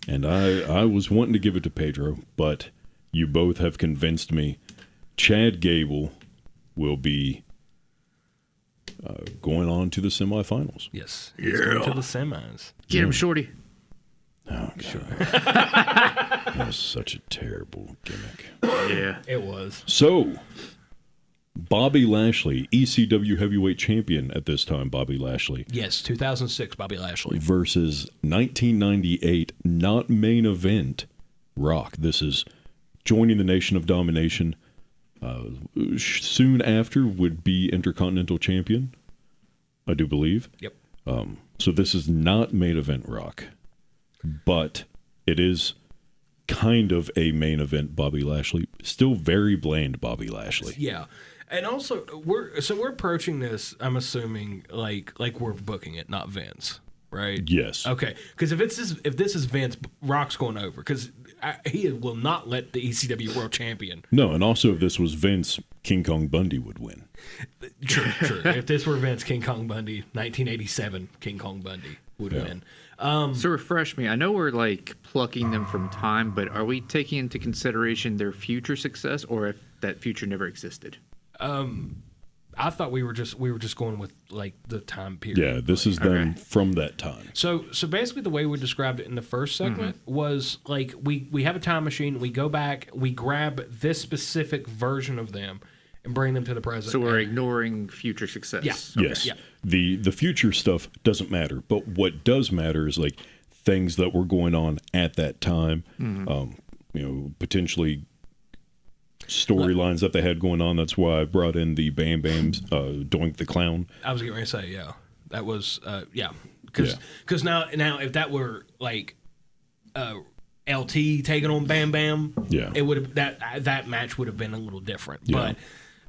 And I was wanting to give it to Pedro, but you both have convinced me. Chad Gable will be going on to the semifinals. Yes. He's going to the semis. Get him, Shorty. Oh, God. That was such a terrible gimmick. Yeah. It was. So, Bobby Lashley, ECW heavyweight champion at this time, Bobby Lashley, Yes, 2006, Bobby Lashley. versus 1998 not main event Rock. This is joining the Nation of Domination. Soon after would be Intercontinental Champion, I do believe. Yep. So this is not main event Rock, but it is kind of a main event Bobby Lashley. Still very bland BobbyLashley. Yeah. And also, we're approaching this, I'm assuming, like we're booking it, not Vince, right? Yes. Okay. Because if this is Vince, Rock's going over. Because he will not let the ECW World Champion. No, and also if this was Vince, King Kong Bundy would win. True. If this were Vince, King Kong Bundy, 1987, King Kong Bundy would win. So refresh me. I know we're like plucking them from time, but are we taking into consideration their future success, or if that future never existed? I thought we were just going with like the time period. Yeah, this is them from that time. So basically the way we described it in the first segment was like we have a time machine, we go back, we grab this specific version of them and bring them to the present. So we're ignoring future success. Yeah. Yes. Yeah. The future stuff doesn't matter, but what does matter is like things that were going on at that time. Potentially storylines that they had going on. That's why I brought in the Bam Bam's Doink the Clown. I was getting ready to say, yeah. That was because now if that were like LT taking on Bam Bam, it would have that match would have been a little different. Yeah. But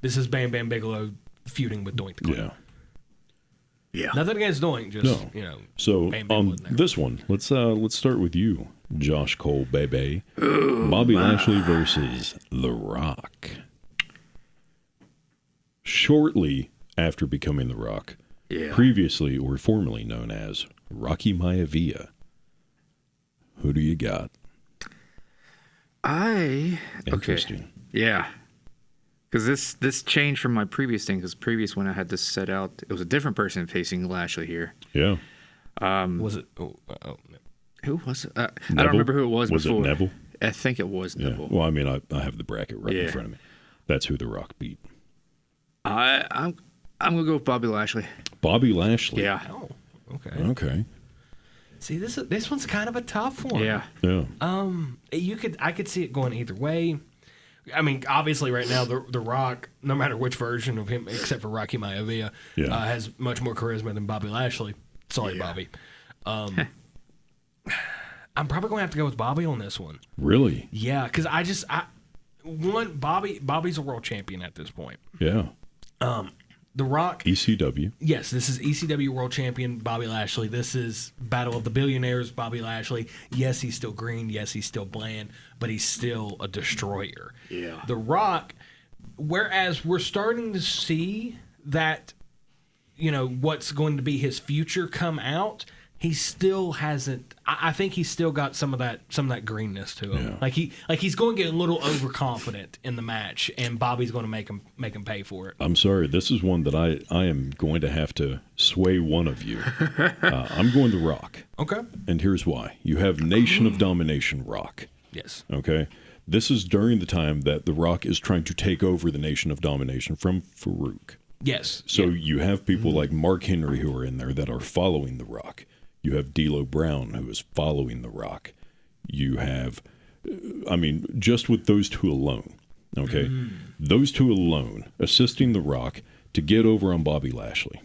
this is Bam Bam Bigelow feuding with Doink the Clown. Yeah. Nothing against Doink, just So Bam Bam on wasn't there. this one, let's start with you, Josh Cole, baby. Bobby Lashley versus The Rock. Shortly after becoming The Rock, previously or formerly known as Rocky Maivia. Who do you got? Interesting. Yeah. Because this changed from my previous thing. Because previous one I had this set out, it was a different person facing Lashley here. Yeah. Was it? Who was it? I don't remember who it was before. Was it Neville? I think it was Yeah. Neville. Well, I mean, I have the bracket right in front of me. That's who The Rock beat. I'm gonna go with Bobby Lashley. Bobby Lashley. Yeah. Oh, okay. Okay. See, this one's kind of a tough one. Yeah. Yeah. I could see it going either way. I mean, obviously, right now the Rock, no matter which version of him, except for Rocky Maivia, has much more charisma than Bobby Lashley. Sorry, Bobby. I'm probably going to have to go with Bobby on this one. Really? Yeah, because Bobby's a world champion at this point. Yeah. The Rock. ECW. Yes, this is ECW World Champion Bobby Lashley. This is Battle of the Billionaires Bobby Lashley. Yes, he's still green. Yes, he's still bland, but he's still a destroyer. Yeah. The Rock, whereas we're starting to see that, what's going to be his future come out, he still hasn't. I think he's still got some of that greenness to him. Yeah. He's going to get a little overconfident in the match, and Bobby's going to make him pay for it. I'm sorry. This is one that I am going to have to sway one of you. I'm going The Rock. Okay. And here's why. You have Nation of Domination Rock. Yes. Okay? This is during the time that The Rock is trying to take over the Nation of Domination from Farouk. Yes. So you have people like Mark Henry who are in there that are following The Rock. You have D'Lo Brown who is following The Rock. You have, just with those two alone, okay? Those two alone assisting The Rock to get over on Bobby Lashley,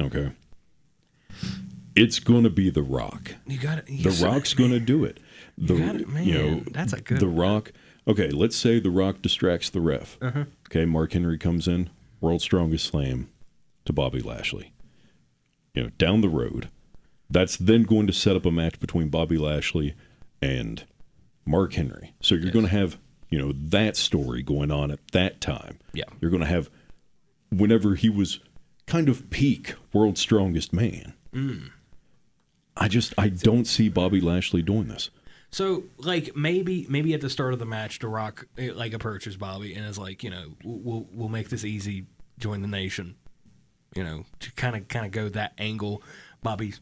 okay? It's going to be The Rock. You got it. The Rock's going to do it. That's a good The Rock. Okay, let's say The Rock distracts the ref. Okay, Mark Henry comes in, World's Strongest Slam to Bobby Lashley. Down the road. That's then going to set up a match between Bobby Lashley and Mark Henry. So you're going to have, that story going on at that time. Yeah. You're going to have whenever he was kind of peak World's Strongest Man. I don't see Bobby Lashley doing this. So, maybe at the start of the match, The Rock approaches Bobby and is like, we'll make this easy. Join the Nation. To kind of go that angle. Bobby,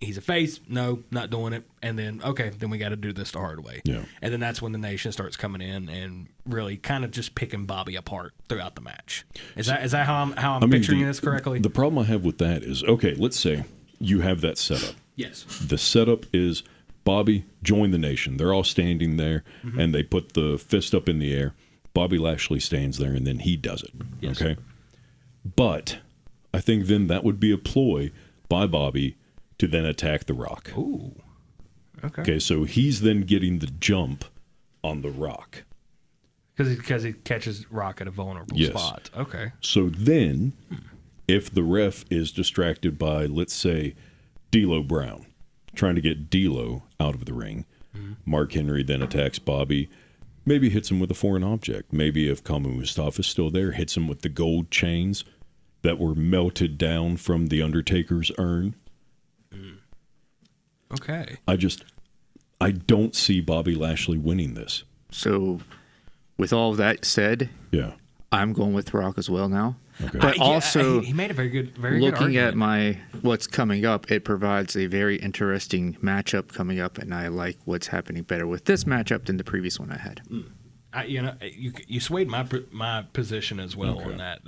he's a face. No, not doing it. And then then we got to do this the hard way. Yeah. And then that's when the Nation starts coming in and really kind of just picking Bobby apart throughout the match. Is that how I'm picturing this correctly? The problem I have with that is let's say you have that setup. Yes. The setup is Bobby, join the Nation. They're all standing there, and they put the fist up in the air. Bobby Lashley stands there, and then he does it. Yes. Okay? But I think then that would be a ploy by Bobby to then attack The Rock. Ooh. Okay, so he's then getting the jump on The Rock. Because he catches Rock at a vulnerable spot. Okay. So then, if the ref is distracted by, let's say, D'Lo Brown, trying to get D'Lo out of the ring, Mark Henry then attacks Bobby, maybe hits him with a foreign object. Maybe if Kama Mustafa's still there, hits him with the gold chains that were melted down from the Undertaker's urn. Okay. I don't see Bobby Lashley winning this. So, with all of that said, Yeah. I'm going with Rock as well now. Okay. But also, he made a very good looking at argument. what's coming up, it provides a very interesting matchup coming up, and I like what's happening better with this matchup than the previous one I had. You swayed my position as well on that.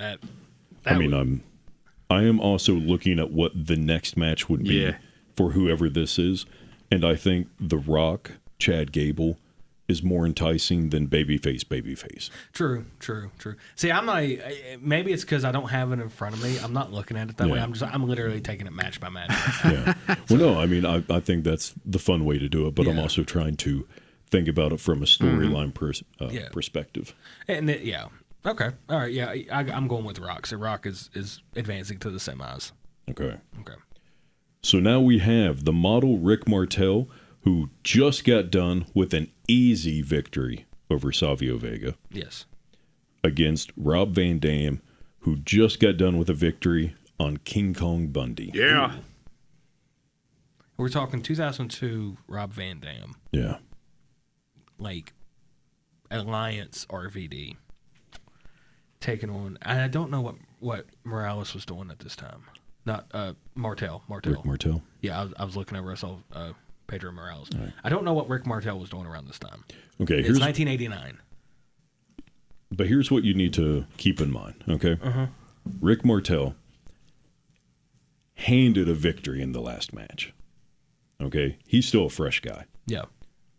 I am also looking at what the next match would be for whoever this is, and I think The Rock, Chad Gable, is more enticing than babyface. True. See, I'm not. Maybe it's because I don't have it in front of me. I'm not looking at it that way. I'm literally taking it match by match. Yeah. Well, no, I think that's the fun way to do it, but I'm also trying to think about it from a storyline perspective. And okay, all right, yeah, I'm going with Rock. So Rock is advancing to the semis. Okay. So now we have the model Rick Martel, who just got done with an easy victory over Savio Vega. Yes. Against Rob Van Dam, who just got done with a victory on King Kong Bundy. Yeah. We're talking 2002 Rob Van Dam. Yeah. Alliance RVD. Taking on, I don't know what Morales was doing at this time. Not Martel. Rick Martel? Yeah, I was looking over. I saw Pedro Morales. Right. I don't know what Rick Martel was doing around this time. Okay, it's 1989. But here's what you need to keep in mind, okay? Rick Martel handed a victory in the last match. Okay? He's still a fresh guy. Yeah.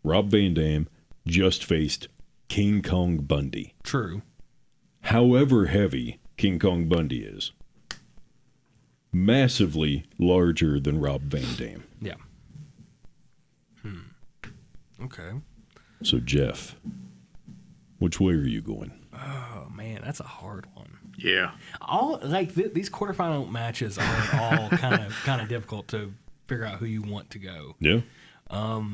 Rob Van Dam just faced King Kong Bundy. True. However heavy King Kong Bundy is, massively larger than Rob Van Dam. Yeah. Okay. So, Jeff, which way are you going? Oh, man, that's a hard one. Yeah. These quarterfinal matches are all kind of difficult to figure out who you want to go. Yeah. I'll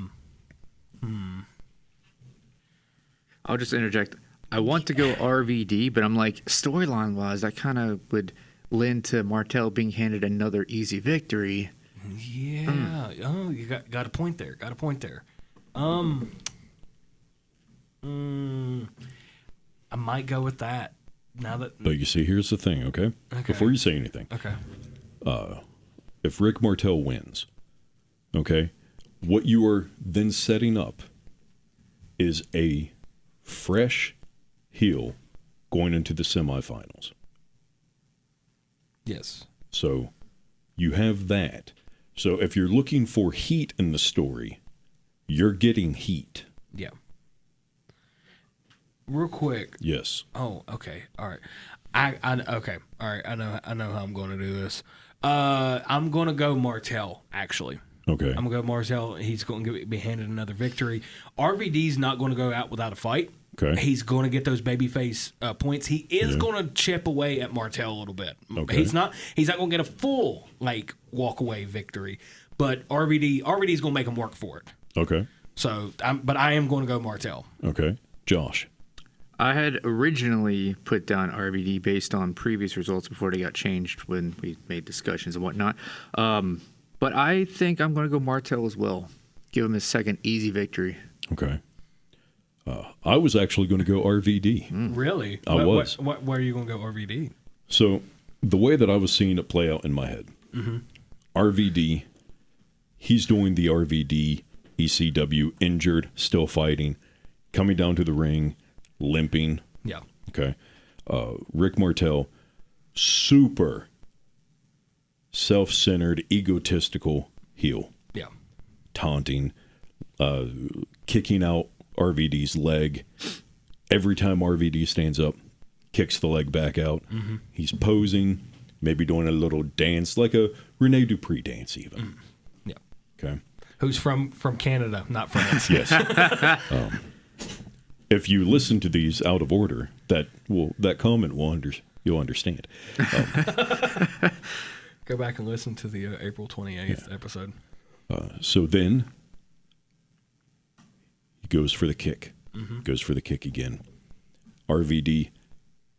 just interject. I want to go RVD, but I'm like, storyline wise, I kind of would lend to Martel being handed another easy victory. Yeah. Oh, you got a point there. Got a point there. I might go with that. Now that. But you see, here's the thing, okay? Before you say anything, Okay. if Rick Martel wins, okay, what you are then setting up is a fresh heel going into the semifinals. Yes. So you have that. So if you're looking for heat in the story, you're getting heat. Yeah. Real quick. Yes. Oh, okay. All right. Okay. All right. I know how I'm going to do this. I'm going to go Martel, actually. Okay. I'm going to go Martel. He's going to be handed another victory. RVD's not going to go out without a fight. Okay. He's going to get those babyface points. He is going to chip away at Martel a little bit. Okay. He's not going to get a full walk away victory, but RVD's going to make him work for it. Okay. So, but I am going to go Martel. Okay. Josh. I had originally put down RVD based on previous results before they got changed when we made discussions and whatnot. But I think I'm going to go Martel as well. Give him his second easy victory. Okay. I was actually going to go RVD. Really? I was. Where are you going to go RVD? So the way that I was seeing it play out in my head, RVD, he's doing the RVD ECW, injured, still fighting, coming down to the ring, limping. Yeah. Okay. Rick Martel, super self-centered, egotistical heel, Yeah. taunting, kicking out RVD's leg. Every time RVD stands up, kicks the leg back out. He's posing, maybe doing a little dance, like a Rene Dupree dance even. Yeah. Okay. Who's from Canada, not France. Yes. If you listen to these out of order, that comment you'll understand. Go back and listen to the April 28th episode. So then he goes for the kick. Goes for the kick again. RVD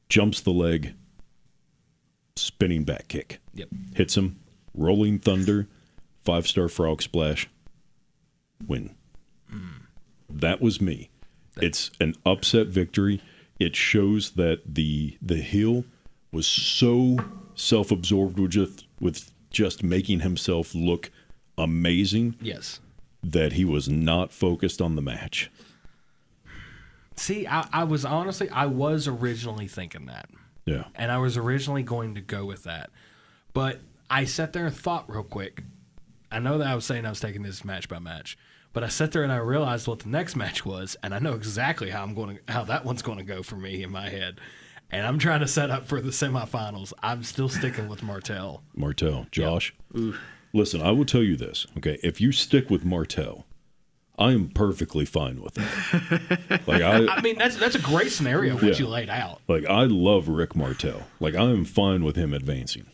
jumps the leg, spinning back kick. Yep. Hits him, rolling thunder, 5-star frog splash, win. That was me. It's an upset victory. It shows that the heel was so self-absorbed with just making himself look amazing. Yes. That he was not focused on the match. See, I was originally thinking that. Yeah. And I was originally going to go with that. But I sat there and thought real quick. I know that I was saying I was taking this match by match. But I sat there and I realized what the next match was, and I know exactly how that one's going to go for me in my head. And I'm trying to set up for the semifinals. I'm still sticking with Martel. Martel. Josh, listen, I will tell you this, okay? If you stick with Martel, I am perfectly fine with that. I mean, that's a great scenario what you laid out. I love Rick Martel. I am fine with him advancing.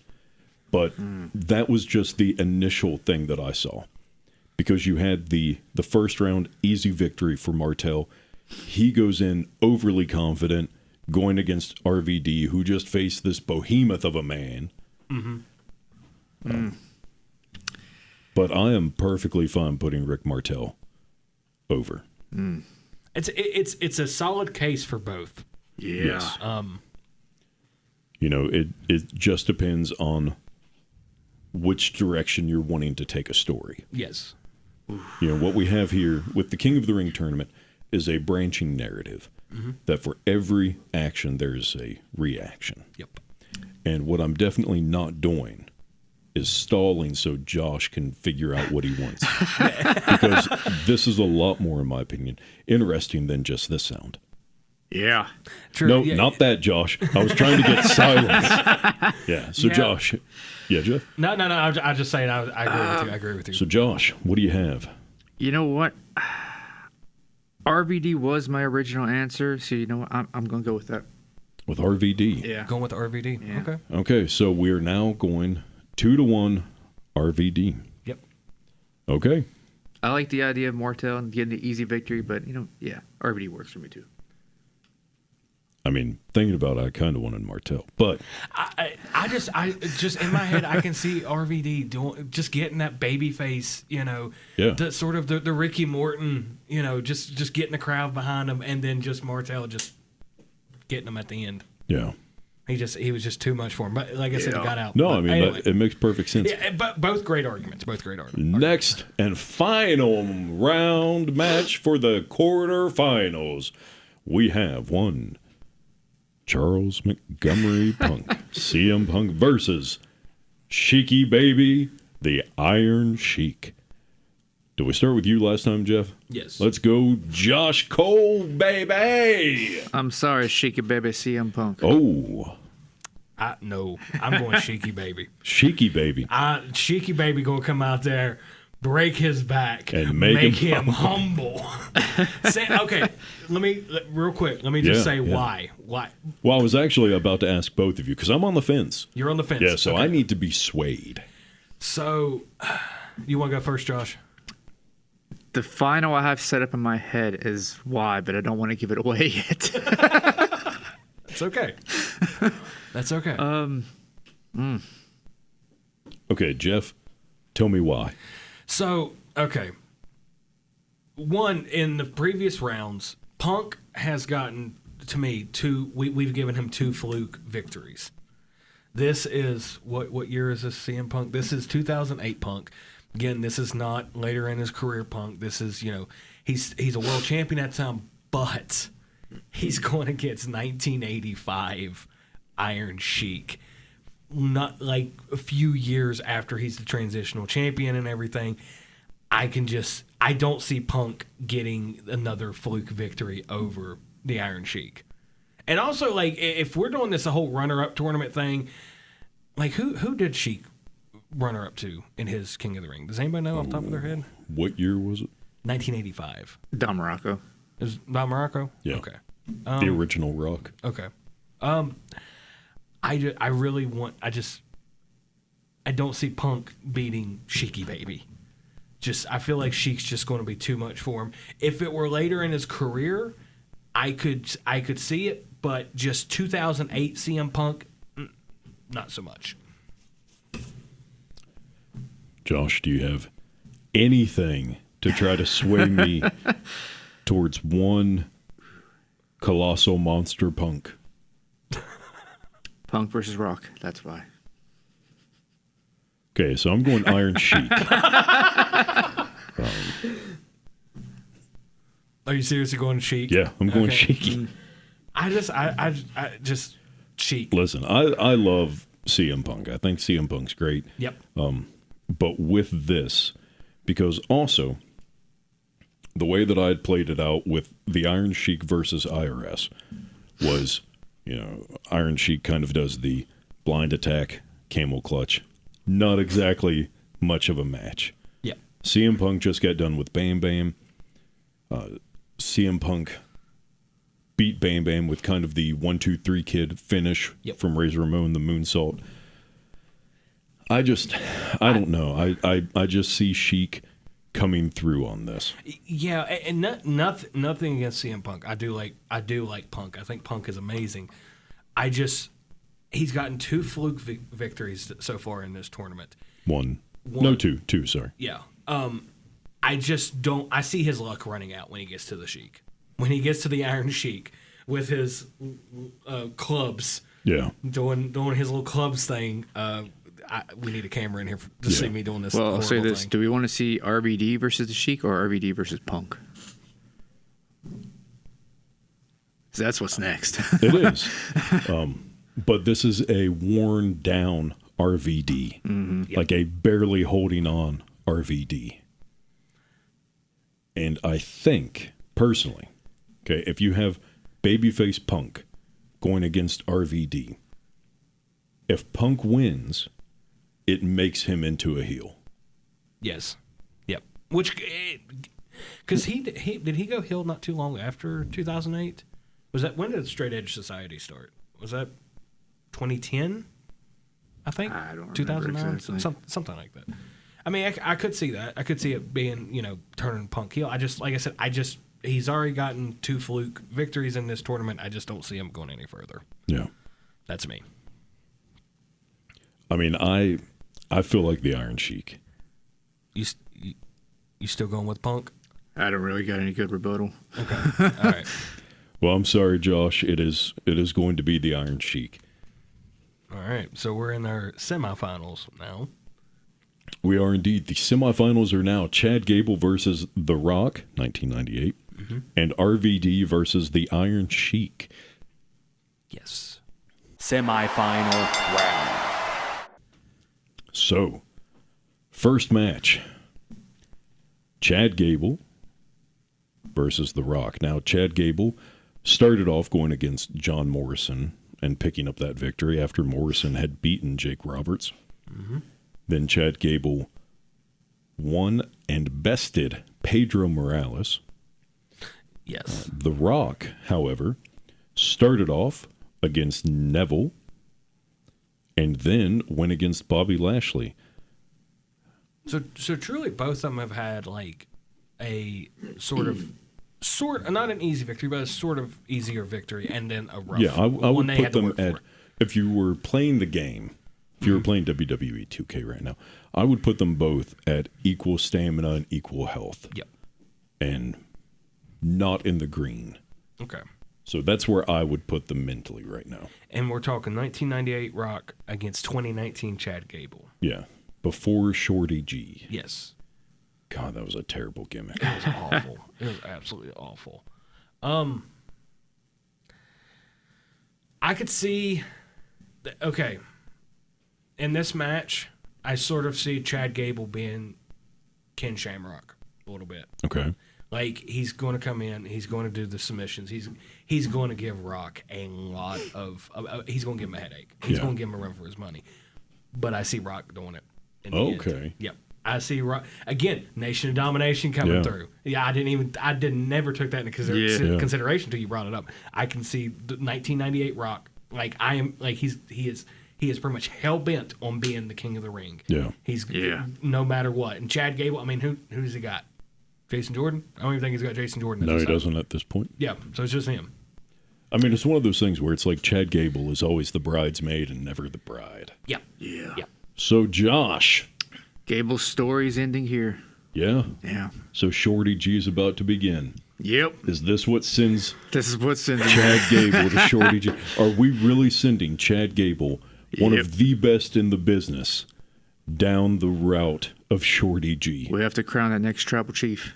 But that was just the initial thing that I saw. Because you had the first round easy victory for Martel. He goes in overly confident, going against RVD, who just faced this behemoth of a man. But I am perfectly fine putting Rick Martel over. It's a solid case for both. Yeah. Yes. It just depends on which direction you're wanting to take a story. Yes. What we have here with the King of the Ring tournament is a branching narrative that for every action there's a reaction. Yep. And what I'm definitely not doing is stalling so Josh can figure out what he wants. Because this is a lot more, in my opinion, interesting than just this sound. Yeah. True. No, not that, Josh. I was trying to get silence. Yeah. So, Yeah. Josh. Yeah, Jeff? No. I'm just saying I agree with you. So, Josh, what do you have? You know what? RVD was my original answer, so you know what? I'm going to go with that. With RVD. Yeah. Going with the RVD. Yeah. Okay. Okay, so we're now going 2-1 RVD. Yep. Okay. I like the idea of Martel and getting the easy victory, but, RVD works for me too. I mean, thinking about it, I kind of wanted Martel, but I just in my head I can see RVD just getting that baby face, the sort of the Ricky Morton, just getting the crowd behind him, and then just Martel just getting him at the end. Yeah. He was just too much for him. But like I said, he got out. No, but I mean, anyway. it makes perfect sense. Yeah, but both great arguments. Next and final round match for the quarterfinals. We have one Charles Montgomery Punk, CM Punk versus Sheiky Baby, the Iron Sheik. Did we start with you last time, Jeff? Yes. Let's go, Josh Cole, baby. I'm sorry, Sheiky Baby CM Punk. Oh. No, I'm going Sheiky Baby. Sheiky Baby. Sheiky Baby going to come out there, break his back, and make him humble. Okay, let me just say why. Why? Well, I was actually about to ask both of you because I'm on the fence. You're on the fence. Yeah, so okay. I need to be swayed. So, you want to go first, Josh? The final I have set up in my head is why, but I don't want to give it away yet. It's okay. That's okay. Okay, Jeff, tell me why. So, okay. One, in the previous rounds, Punk has gotten, to me, we've given him 2 fluke victories. This is, what year is this CM Punk? This is 2008 Punk. Again, this is not later in his career Punk. This is, he's a world champion at the time, but he's going against 1985 Iron Sheik. Not like a few years after he's the transitional champion and everything. I don't see Punk getting another fluke victory over the Iron Sheik. And also, like, if we're doing this a whole runner-up tournament thing, like, who did Sheik runner up to in his King of the Ring? Does anybody know off the top of their head? What year was it? 1985. Don Morocco. Is Don Morocco? Yeah. Okay. The original Rock. Okay. I don't see Punk beating Sheiky Baby. I feel like Sheik's just going to be too much for him. If it were later in his career, I could see it, but just 2008 CM Punk, not so much. Josh, do you have anything to try to sway me towards one colossal monster Punk? Punk versus Rock. That's why. Okay, so I'm going Iron Sheik. Are you seriously going Sheik? Yeah, I'm going Okay. Sheiky. I just Sheik. Listen, I love CM Punk. I think CM Punk's great. Yep. But with this, because also the way that I had played it out with the Iron Sheik versus IRS was, Iron Sheik kind of does the blind attack, camel clutch. Not exactly much of a match. Yep. CM Punk just got done with Bam Bam. CM Punk beat Bam Bam with kind of the 1-2-3 kid finish from Razor Ramon, the moonsault. I don't know. I just see Sheik coming through on this. Yeah, and nothing against CM Punk. I do like Punk. I think Punk is amazing. He's gotten 2 fluke victories so far in this tournament. One. No, two, sorry. Yeah. I just don't. I see his luck running out when he gets to the Sheik. When he gets to the Iron Sheik with his clubs. Yeah. Doing his little clubs thing. We need a camera in here to see me doing this. Well, I'll say this: thing. do we want to see RVD versus the Sheik or RVD versus Punk? So that's what's next. It is. But this is a worn down RVD. Mm-hmm. Yep. Like a barely holding on RVD. And I think, personally, okay, if you have babyface Punk going against RVD, if Punk wins, it makes him into a heel. Yes. Yep. Which, because did he go heel not too long after 2008? When did Straight Edge Society start? Was that 2010? I think. I don't remember 2009, exactly. something like that. I mean, I could see that. I could see it being, turning Punk heel. Like I said, he's already gotten 2 fluke victories in this tournament. I just don't see him going any further. Yeah. That's me. I mean, I feel like the Iron Sheik. You still going with Punk? I don't really got any good rebuttal. Okay. All right. Well, I'm sorry, Josh. It is going to be the Iron Sheik. All right. So we're in our semifinals now. We are indeed. The semifinals are now Chad Gable versus The Rock, 1998, and RVD versus the Iron Sheik. Yes. Semifinal round. So, first match, Chad Gable versus The Rock. Now, Chad Gable started off going against John Morrison and picking up that victory after Morrison had beaten Jake Roberts. Then Chad Gable won and bested Pedro Morales. Yes. The Rock, however, started off against Neville and then went against Bobby Lashley. So truly, both of them have had like a sort not an easy victory, but a sort of easier victory, and then a rough. Yeah, I one would they put had to them work at, for. if you were playing the game, if you were playing WWE 2K right now, I would put them both at equal stamina and equal health. Yep. And not in the green. Okay. So that's where I would put them mentally right now. And we're talking 1998 Rock against 2019 Chad Gable. Yeah. Before Shorty G. Yes. God, that was a terrible gimmick. It was awful. It was absolutely awful. I could see. Okay. In this match, I sort of see Chad Gable being Ken Shamrock a little bit. Okay. Like, he's going to come in, he's going to do the submissions, he's going to give Rock a lot of he's going to give him a headache. He's Yeah. going to give him a run for his money. But I see Rock doing it. In the end. Okay. Yep. I see Rock again. Nation of Domination coming Yeah. through. Yeah, I never took that into consideration until you brought it up. I can see the 1998 Rock. Like, I am like he is pretty much hell bent on being the king of the ring. Yeah. He's no matter what. And Chad Gable, I mean, who's he got? Jason Jordan? I don't even think he's got Jason Jordan. No, he doesn't at this point. Yeah, so it's just him. I mean, it's one of those things where it's like Chad Gable is always the bridesmaid and never the bride. Yeah. Yeah. Yeah. So, Josh. Gable's story's ending here. Yeah. Yeah. So, Shorty G is about to begin. Yep. Is this what sends This is what's in Chad Gable to Shorty G? Are we really sending Chad Gable, one of the best in the business, down the route of Shorty G? We have to crown that next tribal chief.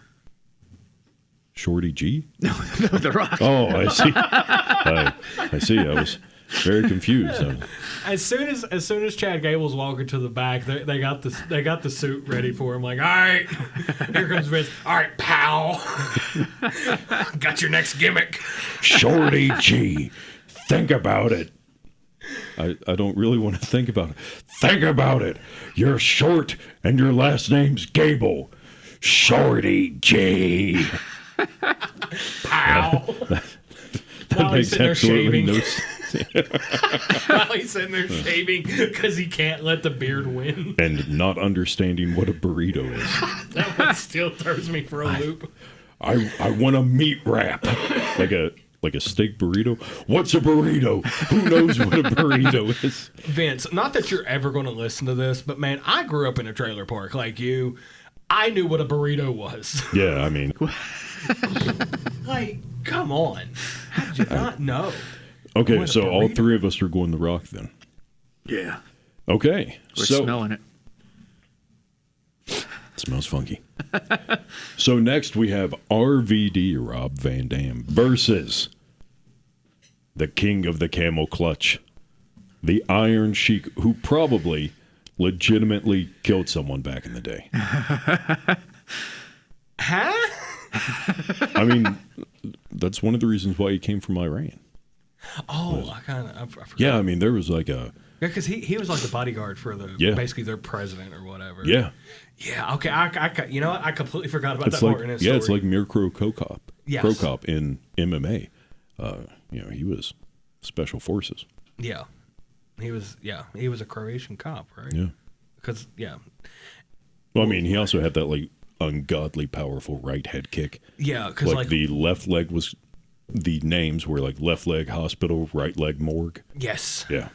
Shorty G? No, The Rock. Oh, I see. I see. I was very confused. As soon as Chad Gable's walking to the back, they got the suit ready for him. Like, all right, here comes Vince. All right, pal, got your next gimmick. Shorty G, think about it. I don't really want to think about it. Think about it. You're short and your last name's Gable. Shorty G. Pal. That makes absolutely no sense. sense. While he's sitting there shaving because he can't let the beard win. And not understanding what a burrito is. That one still throws me for a loop. I want a meat wrap. Like a steak burrito? What's a burrito? Who knows what a burrito is? Vince, not that you're ever going to listen to this, but man, I grew up in a trailer park like you. I knew what a burrito was. Yeah, I mean. Like, come on. How did you not know? Okay, What a so all burrito. three of us are going The Rock then. Yeah. Okay. We're so smelling it. It smells funky. So next we have RVD, Rob Van Dam, versus the king of the camel clutch, the Iron Sheik, who probably legitimately killed someone back in the day. Huh? I mean, that's one of the reasons why he came from Iran. Oh, I forgot. Yeah, I mean, there was like a... Yeah, because he was like the bodyguard for basically their president or whatever. Yeah. Yeah, okay. I you know what? I completely forgot about It's that like, part in his yeah, story. it's like Mirko Krokop. Yes. Krokop in MMA. He was special forces. Yeah. He was a Croatian cop, right? Yeah. Because, Well, I mean, he also had that like ungodly powerful right head kick. Yeah, because Like the left leg was, the names were like left leg hospital, right leg morgue. yes, Yeah.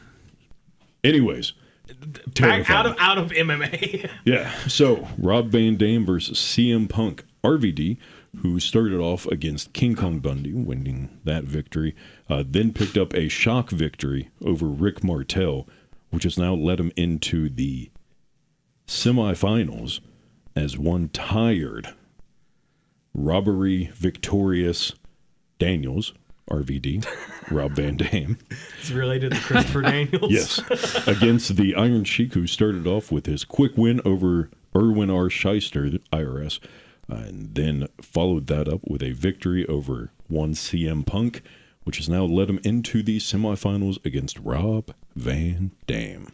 Anyways, back terrifying. out of MMA. Yeah. So Rob Van Dam versus CM Punk RVD, who started off against King Kong Bundy, winning that victory, then picked up a shock victory over Rick Martel, which has now led him into the semifinals as one tired, robbery victorious Daniels, RVD, Rob Van Dam. It's related to Christopher Daniels. Yes, against the Iron Sheik, who started off with his quick win over Erwin R. Shyster, the IRS, and then followed that up with a victory over one CM Punk, which has now led him into the semifinals against Rob Van Dam.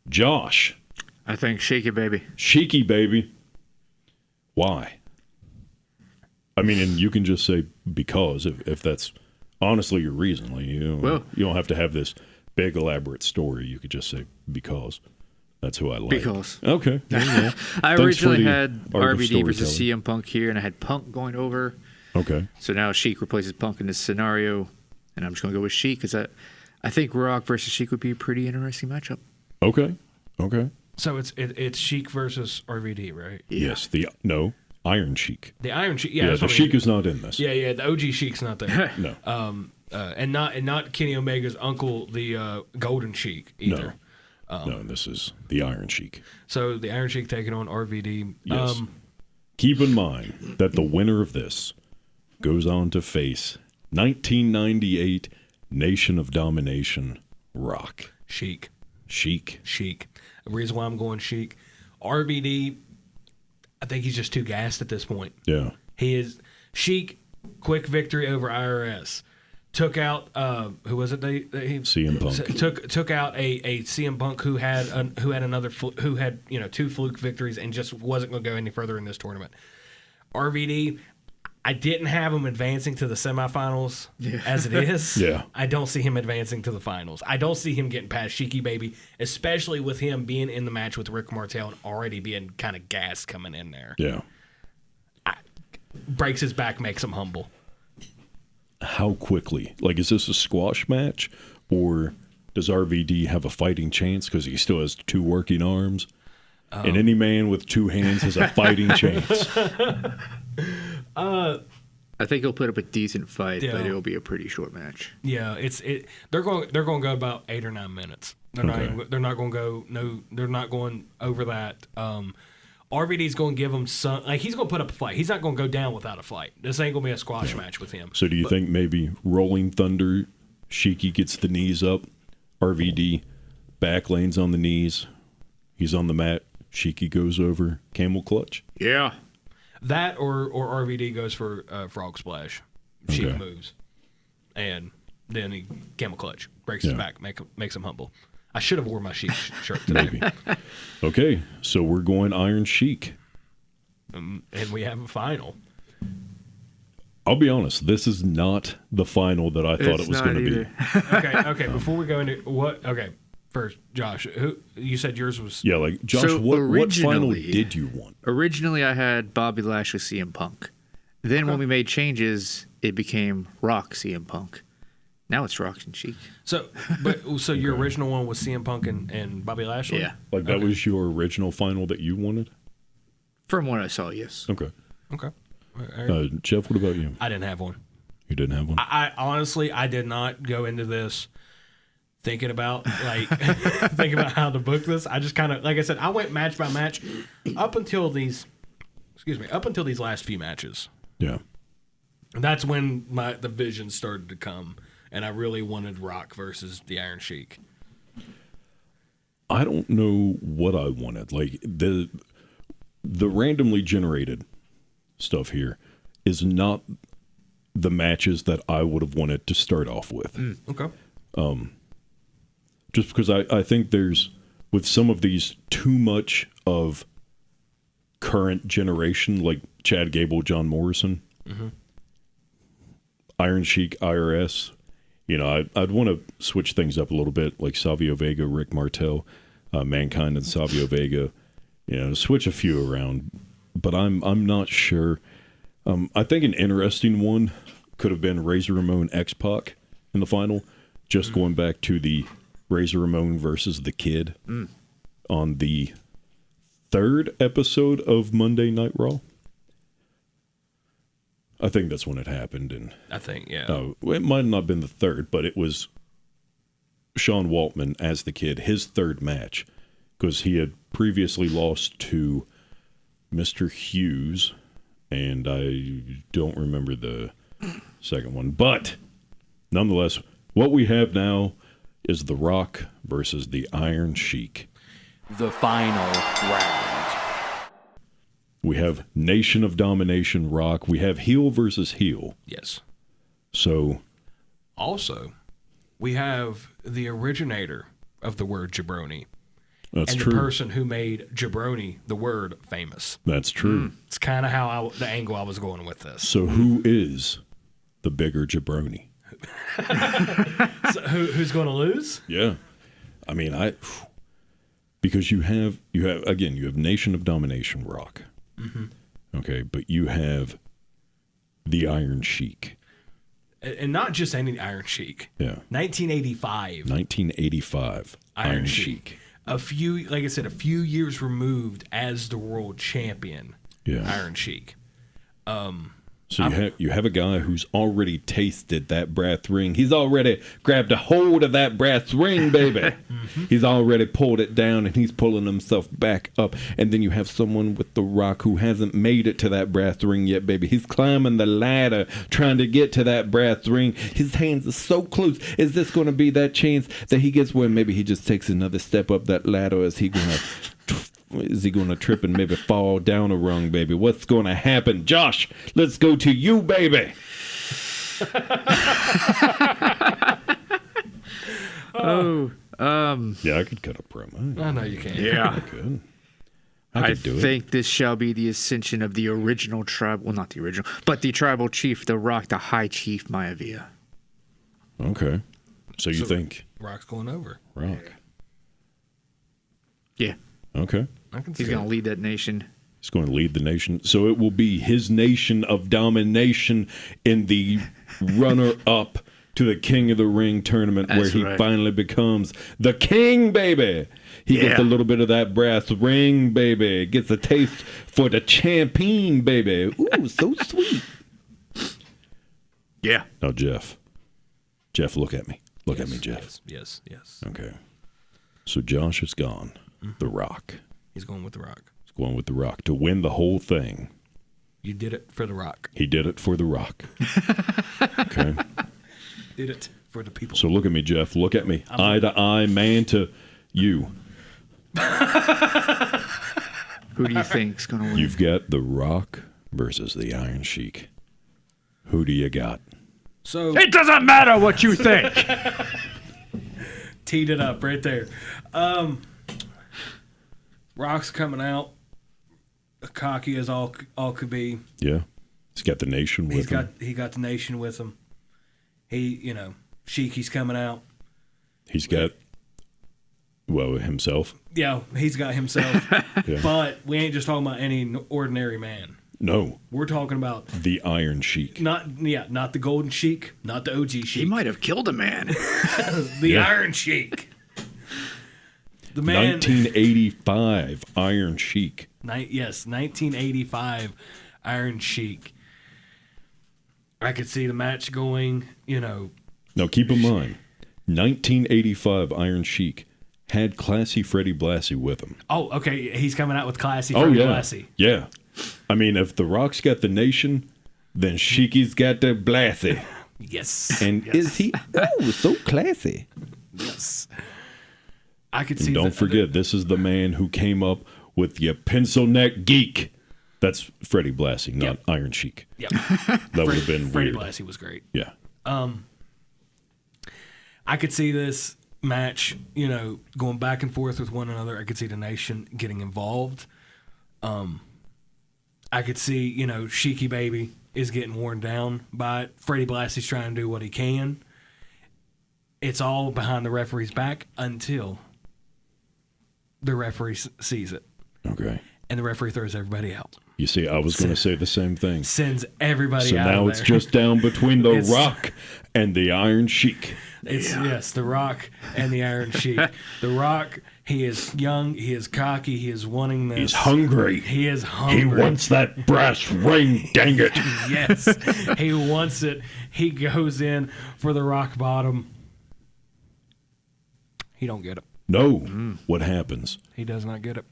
Josh. I think Shake It Baby. Sheiky, baby. Why? I mean, and you can just say because, if that's honestly your reason. Like, you don't have to have this big elaborate story. You could just say because. That's who I like. Because. Okay. Yeah. I Thanks originally for the had art of RVD versus storytelling. CM Punk here, and I had Punk going over. Okay. So now Sheik replaces Punk in this scenario, and I'm just going to go with Sheik because I think Rock versus Sheik would be a pretty interesting matchup. Okay. So it's Sheik versus RVD, right? Yeah. Yes. Iron Sheik. The Iron Sheik. Yeah, that's the what I Sheik mean. is not in this. Yeah. The OG Sheik's not there. No. And not Kenny Omega's uncle, the Golden Sheik either. No, this is the Iron Sheik. So the Iron Sheik taking on RVD. Yes. Keep in mind that the winner of this goes on to face 1998 Nation of Domination Rock. Sheik. Sheik. The reason why I'm going Sheik, RVD, I think he's just too gassed at this point. Yeah. He is Sheik. Quick victory over IRS. Took out who was it? CM Punk. Took out a CM Punk who had two fluke victories and just wasn't going to go any further in this tournament. RVD, I didn't have him advancing to the semifinals as it is. Yeah. I don't see him advancing to the finals. I don't see him getting past Sheiky Baby, especially with him being in the match with Rick Martel and already being kind of gassed coming in there. Yeah. Breaks his back, makes him humble. How quickly? Like, is this a squash match, or does RVD have a fighting chance because he still has two working arms? And any man with two hands has a fighting chance. I think he'll put up a decent fight, Yeah. but it'll be a pretty short match. Yeah, they're going to go about 8 or 9 minutes. They're not going over that. RVD's going to give him some, like, he's going to put up a fight. He's not going to go down without a fight. This ain't going to be a squash match with him. So do you think maybe Rolling Thunder, Sheiky gets the knees up, RVD back lanes on the knees, he's on the mat, Sheiky goes over, camel clutch? Yeah. That or RVD goes for frog splash. Sheik Okay. moves. And then he camel clutch. Breaks his back, makes him humble. I should have worn my Sheik shirt today. Maybe. Okay, so we're going Iron Sheik. And we have a final. I'll be honest, this is not the final that I thought It's it was not going to be. either. Okay, before we go into what, okay, first, Josh, who you said yours was? Yeah, like, Josh, So what final originally- did you want? Originally, I had Bobby Lashley CM Punk. Then when we made changes, it became Rock CM Punk. Now it's Rock and Sheik. So your original one was CM Punk and Bobby Lashley? Yeah. Like, that was your original final that you wanted? From what I saw, yes. Okay. Okay. All right. Jeff, what about you? I didn't have one. You didn't have one? I honestly, I did not go into this thinking about how to book this. I just kind of, like I said, I went match by match up until these last few matches. Yeah. And that's when the vision started to come, and I really wanted Rock versus the Iron Sheik. I don't know what I wanted. Like, the randomly generated stuff here is not the matches that I would have wanted to start off with. Okay. Just because I think there's, with some of these, too much of current generation, like Chad Gable, John Morrison, Iron Sheik, IRS. You know, I'd want to switch things up a little bit, like Savio Vega, Rick Martel, Mankind and Savio Vega. You know, switch a few around. but I'm not sure. I think an interesting one could have been Razor Ramon X-Pac in the final, just going back to the Razor Ramon versus the Kid on the 3rd episode of Monday Night Raw. I think that's when it happened, and I think, yeah. it might not have been the 3rd, but it was Sean Waltman as the Kid, his 3rd match, because he had previously lost to Mr. Hughes, and I don't remember the second one. But nonetheless, what we have now is The Rock versus the Iron Sheik. The final round. We have Nation of Domination Rock. We have heel versus heel. Yes. So, Also, we have the originator of the word jabroni. that's and true. the person who made jabroni, the word, famous. That's true. It's kind of how the angle I was going with this. So who is the bigger jabroni? So who's going to lose? Yeah. I mean, because you have Nation of Domination Rock. Okay, but you have the Iron Sheik. And not just any Iron Sheik. Yeah. 1985. Iron Sheik. A few years removed as the world champion. Yeah. Iron Sheik. So you have a guy who's already tasted that brass ring. He's already grabbed a hold of that brass ring, baby. He's already pulled it down, and he's pulling himself back up. And then you have someone with The Rock who hasn't made it to that brass ring yet, baby. He's climbing the ladder, trying to get to that brass ring. His hands are so close. Is this going to be that chance that he gets where maybe he just takes another step up that ladder? Is he going to trip and maybe fall down a rung, baby? What's going to happen? Josh, let's go to you, baby. Yeah, I could cut a promo. I know you can. Yeah. I I could do it. think this shall be the ascension of the original tribe. Well, not the original, but the tribal chief, The Rock, the High Chief Maivia. Okay. So you think Rock's going over. Rock? Yeah. Okay. I can see He's going to it. lead that nation. He's going to lead the nation. So it will be his nation of domination in the runner-up to the King of the Ring tournament, where That's he right. finally becomes the king, baby. He gets a Yeah. little bit of that brass ring, baby. Gets a taste for the champion, baby. Ooh, so sweet. Yeah. Now, Jeff, look at me. Look at me, Jeff. Yes. Okay. So Josh is gone. The Rock. He's going with The Rock. He's going with The Rock to win the whole thing. You did it for The Rock. He did it for The Rock. Okay. Did it for the people. So look at me, Jeff. Look at me. Eye to eye, man to you. Who do you think's going to win? You've got The Rock versus the Iron Sheik. Who do you got? So It doesn't matter what you think. teed it up right there. Rock's coming out, cocky as all could be. Yeah. He's got the nation with him. He got the nation with him. Sheikie's coming out. He's got, himself. Yeah, he's got himself. Yeah. But we ain't just talking about any ordinary man. No, We're talking about the Iron Sheik. not the Golden Sheik, not the OG Sheik. He might have killed a man. The Yeah. Iron Sheik. The man. 1985 Iron Sheik. 1985 Iron Sheik. I could see the match going, Now keep in mind, 1985 Iron Sheik had Classy Freddie Blassie with him. Oh, okay. He's coming out with Classy Oh, Freddie yeah. Blassie. Yeah. I mean, if The Rock's got the nation, then Sheiky's got the Blassie. Yes. And yes. is he? Oh, so classy. Yes. I could And see. don't forget, this is the man who came up with your pencil neck geek. That's Freddie Blassie, not Iron Sheik. Yep. That would have been Freddie weird. Blassie was great. Yeah. I could see this match, going back and forth with one another. I could see the nation getting involved. I could see, Sheiky Baby is getting worn down by it. Freddie Blassie's trying to do what he can. It's all behind the referee's back until the referee sees it. Okay. and the referee throws everybody out. You see, I was going to say the same thing. Sends everybody So out. now of it's there. just down between the Rock and the Iron Sheik. Yes, the Rock and the Iron Sheik. The Rock, he is young, he is cocky, he is wanting this. He's hungry. He is He hungry. wants that brass ring, dang it. Yes, he wants it. He goes in for the rock bottom. He don't get it. No. What happens? He does not get it.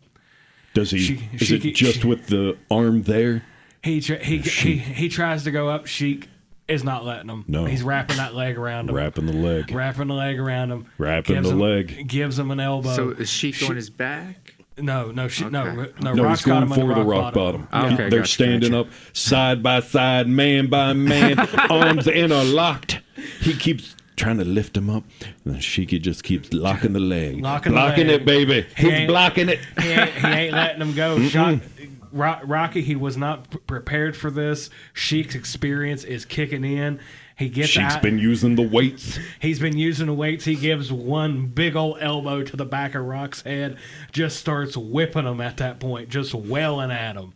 Does he? Is Sheik- it just with the arm there? He tries to go up. Sheik is not letting him. No. He's wrapping that leg around him. Wrapping the leg. Wrapping the leg around him. Wrapping Gives the him- leg. Gives him an elbow. So is Sheik on his back? No, No, Rock's he's got going him on for the rock bottom. Okay, They're gotcha, standing gotcha. up side by side, man by man, arms interlocked. He keeps trying to lift him up, and then Sheiky just keeps locking the leg. Locking blocking the leg. it, baby. He's ain't- blocking it. He ain't letting him go. Rocky, he was not prepared for this. Sheik's experience is kicking in. He gets Sheik's out. been using the weights. He's been using the weights. He gives one big old elbow to the back of Rock's head. Just starts whipping him at that point. Just wailing at him.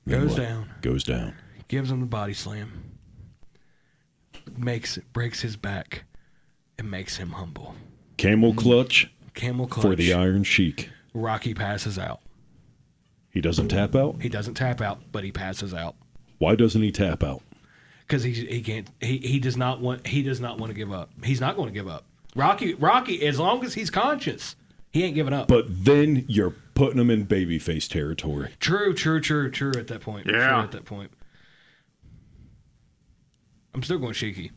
Then Goes what? down. Goes down. Gives him the body slam. Breaks his back. And makes him humble. Camel clutch Camel clutch. for the Iron Sheik. Rocky passes out. He doesn't tap out? He doesn't tap out, but he passes out. Why doesn't he tap out? Because he can't. He does not want to give up. He's not going to give up. Rocky, as long as he's conscious, he ain't giving up. But then you're putting him in babyface territory. True at that point. True Yeah. at that point. I'm still going Sheiky.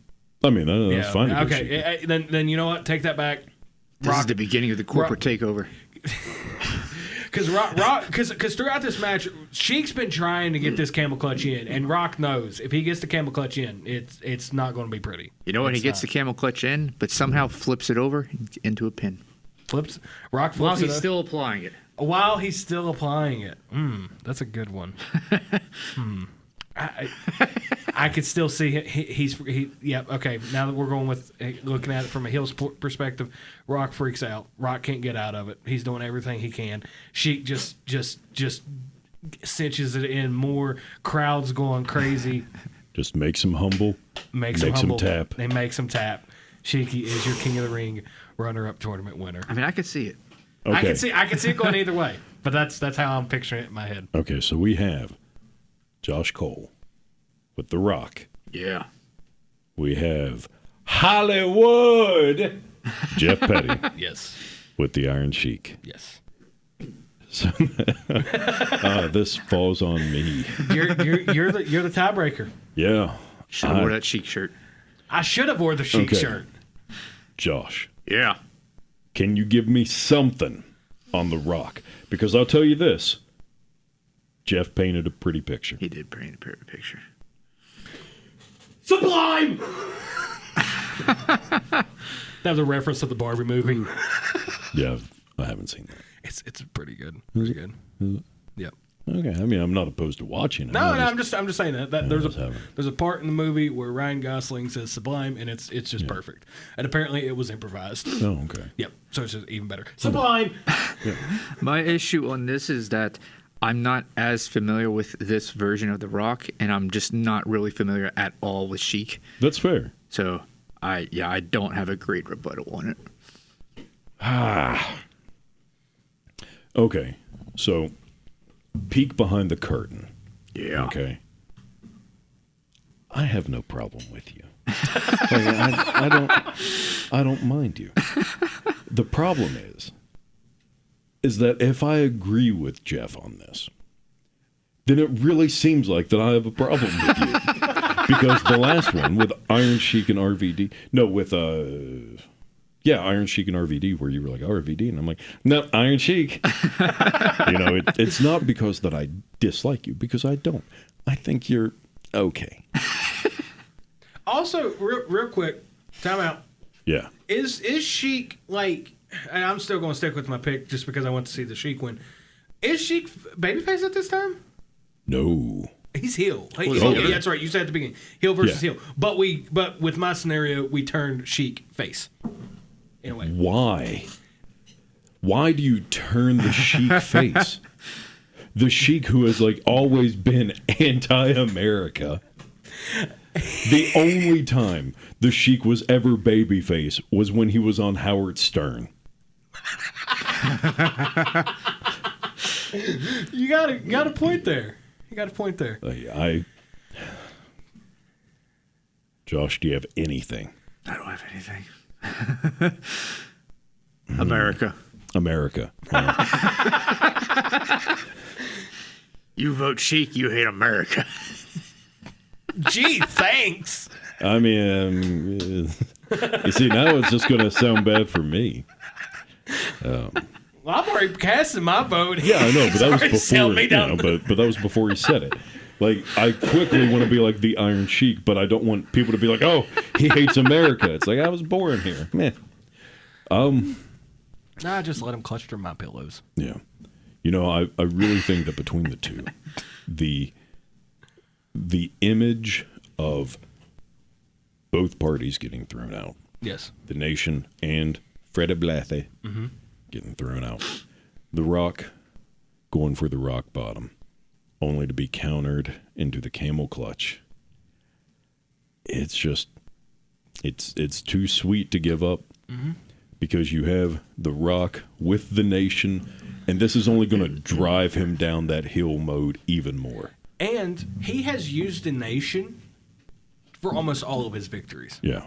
I mean, that's fine. to go Sheik. Okay, then you know what? Take that back. This is the beginning of the corporate takeover. Because throughout this match, Sheik's been trying to get this camel clutch in, and Rock knows if he gets the camel clutch in, it's not going to be pretty. You know what? He It's gets not. the camel clutch in, but somehow flips it over into a pin. Rock While flips it he's up. still applying it. While he's still applying it. That's a good one. I could still see he. Yeah. Okay. Now that we're going with looking at it from a heel perspective, Rock freaks out. Rock can't get out of it. He's doing everything he can. Sheik just cinches it in more. Crowds going crazy. Just makes him humble. Makes him humble. tap. They makes him tap. Sheiky is your King of the Ring runner-up tournament winner. I mean, I could see it. Okay. I can see it going either way, but that's how I'm picturing it in my head. Okay, so we have Josh Cole with The Rock. Yeah. We have Hollywood Jeff Petty Yes. with the Iron Sheik. Yes. So, this falls on me. You're the tiebreaker. Yeah. Should have wore that Sheik shirt. I should have wore the Sheik Okay. shirt. Josh, Yeah. can you give me something on The Rock? Because I'll tell you this. Jeff painted a pretty picture. He did paint a picture. Sublime. That was a reference to the Barbie movie. Yeah, I haven't seen that. It's pretty good. Pretty good. Yep. Okay, I mean, I'm not opposed to watching it. No, I'm just saying that there's just haven't. there's a part in the movie where Ryan Gosling says Sublime, and it's just perfect. And apparently it was improvised. Oh, okay. Yep. So it's just even better. Sublime. My issue on this is that I'm not as familiar with this version of The Rock, and I'm just not really familiar at all with Sheik. That's fair. So I don't have a great rebuttal on it. Okay, so peek behind the curtain. Yeah. Okay. I have no problem with you. I don't mind you. The problem is that if I agree with Jeff on this, then it really seems like that I have a problem with you. Because the last one with Iron Sheik and RVD, Iron Sheik and RVD, where you were like RVD, and I'm like, no, Iron Sheik. It's not because that I dislike you, because I don't. I think you're okay. Also, real quick, time out. Yeah. Is Sheik like? And I'm still going to stick with my pick just because I want to see the Sheik win. Is Sheik babyface at this time? No. He's heel. heel. That's right. You said at the beginning, heel versus Yeah. heel. But with my scenario, we turned Sheik face. In a way. Why? Why do you turn the Sheik face? The Sheik, who has like always been anti-America. The only time the Sheik was ever babyface was when he was on Howard Stern. You got a point there. You got a point there. Josh, do you have anything? I don't have anything. America. America. You vote Sheik, you hate America. Gee, thanks. I mean, you see, now it's just going to sound bad for me. Well, I've already casted my vote. Yeah, I know, but that was Sorry, sell before. me down. But that was before he said it. Like, I quickly want to be like the Iron Sheik, but I don't want people to be like, "Oh, he hates America." It's like I was born here, man. Nah, just let him cluster my pillows. Yeah, you know, I really think that between the two, the image of both parties getting thrown out, Yes. the nation and Freddie Blathy getting thrown out, The Rock going for the rock bottom, only to be countered into the camel clutch. It's just, it's too sweet to give up because you have The Rock with the nation, and this is only going to drive him down that hill mode even more. And he has used the nation for almost all of his victories. Yeah.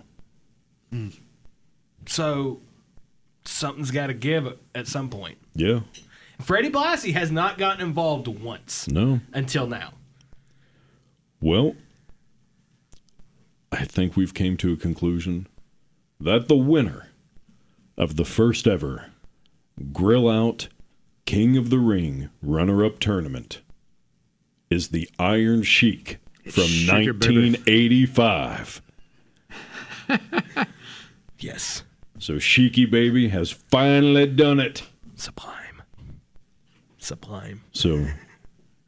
So something's got to give at some point. Yeah. Freddie Blassie has not gotten involved once No. until now. Well, I think we've came to a conclusion that the winner of the first ever Grill Out King of the Ring runner-up tournament is the Iron Sheik from Sugar, baby. 1985. Yes. So Sheiky Baby has finally done it. Sublime. Sublime. So,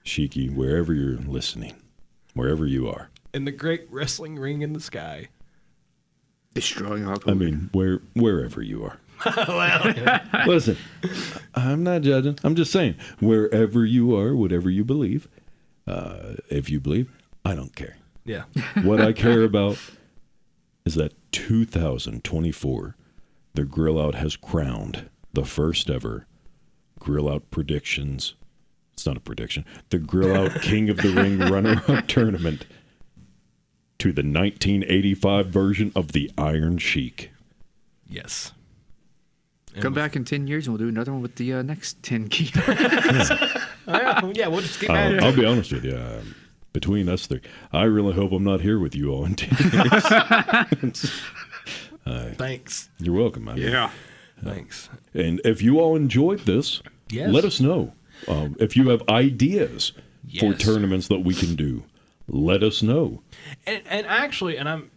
Sheiky, wherever you're listening, wherever you are, In the great wrestling ring in the sky. Destroying all. I mean, wherever you are. Well, Listen, I'm not judging. I'm just saying, wherever you are, whatever you believe, if you believe, I don't care. yeah. What I care about is that 2024, the Grill Out has crowned the first ever Grill Out predictions. It's not a prediction. The Grill Out King of the Ring runner-up tournament to the 1985 version of the Iron Sheik. Yes. Come back in 10 years and we'll do another one with the next 10 keywords. Yeah, we'll just keep at it. I'll be honest with you. Between us three, I really hope I'm not here with you all in 10 years. Thanks. You're welcome, man. Yeah. Thanks. And if you all enjoyed this, Yes. let us know. If you have ideas for Yes. tournaments that we can do, let us know. And actually, and I'm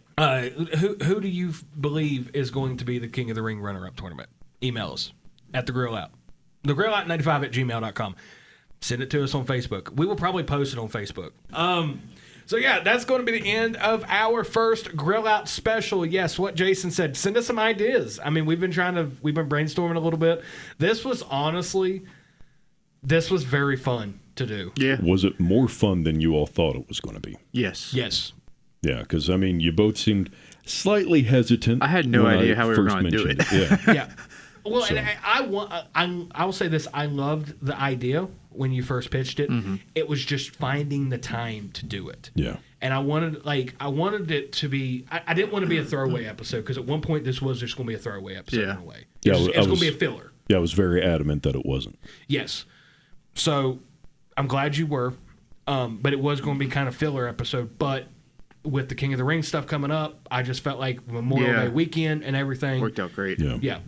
who do you believe is going to be the King of the Ring runner-up tournament? Email us at the Grill Out. thegrillout95@gmail.com. Send it to us on Facebook. We will probably post it on Facebook. So yeah, that's going to be the end of our first Grill Out special. Yes, what Jason said. Send us some ideas. I mean, we've been brainstorming a little bit. This was very fun to do. Yeah. Was it more fun than you all thought it was going to be? Yes. Yes. Yeah, because, I mean, you both seemed slightly hesitant. I had no when idea I how we were first gonna do mentioned it. Yeah. Yeah. Well, and I will say this. I loved the idea when you first pitched it. Mm-hmm. It was just finding the time to do it. Yeah. And I wanted it to be. I didn't want to be a throwaway episode because at one point this was just going to be a throwaway episode Yeah. in a way. Yeah, It's I going to was- be a filler. Yeah, I was very adamant that it wasn't. Yes. So I'm glad you were, but it was going to be kind of filler episode. But with the King of the Ring stuff coming up, I just felt like Memorial Yeah. Day weekend and everything. Worked out great. Yeah. Yeah,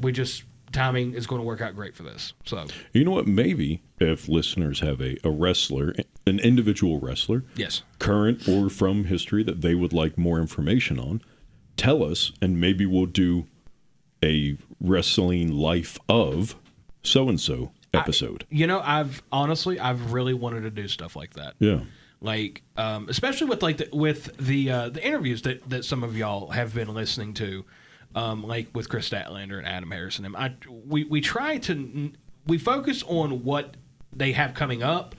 timing is going to work out great for this. So You know what? Maybe if listeners have a wrestler, an individual wrestler, yes. current or from history, that they would like more information on, tell us, and maybe we'll do a wrestling life of so-and-so episode. I've really wanted to do stuff like that. Yeah. Like, especially with the interviews that some of y'all have been listening to. like with Chris Statlander and Adam Harrison. We try to we focus on what they have coming up,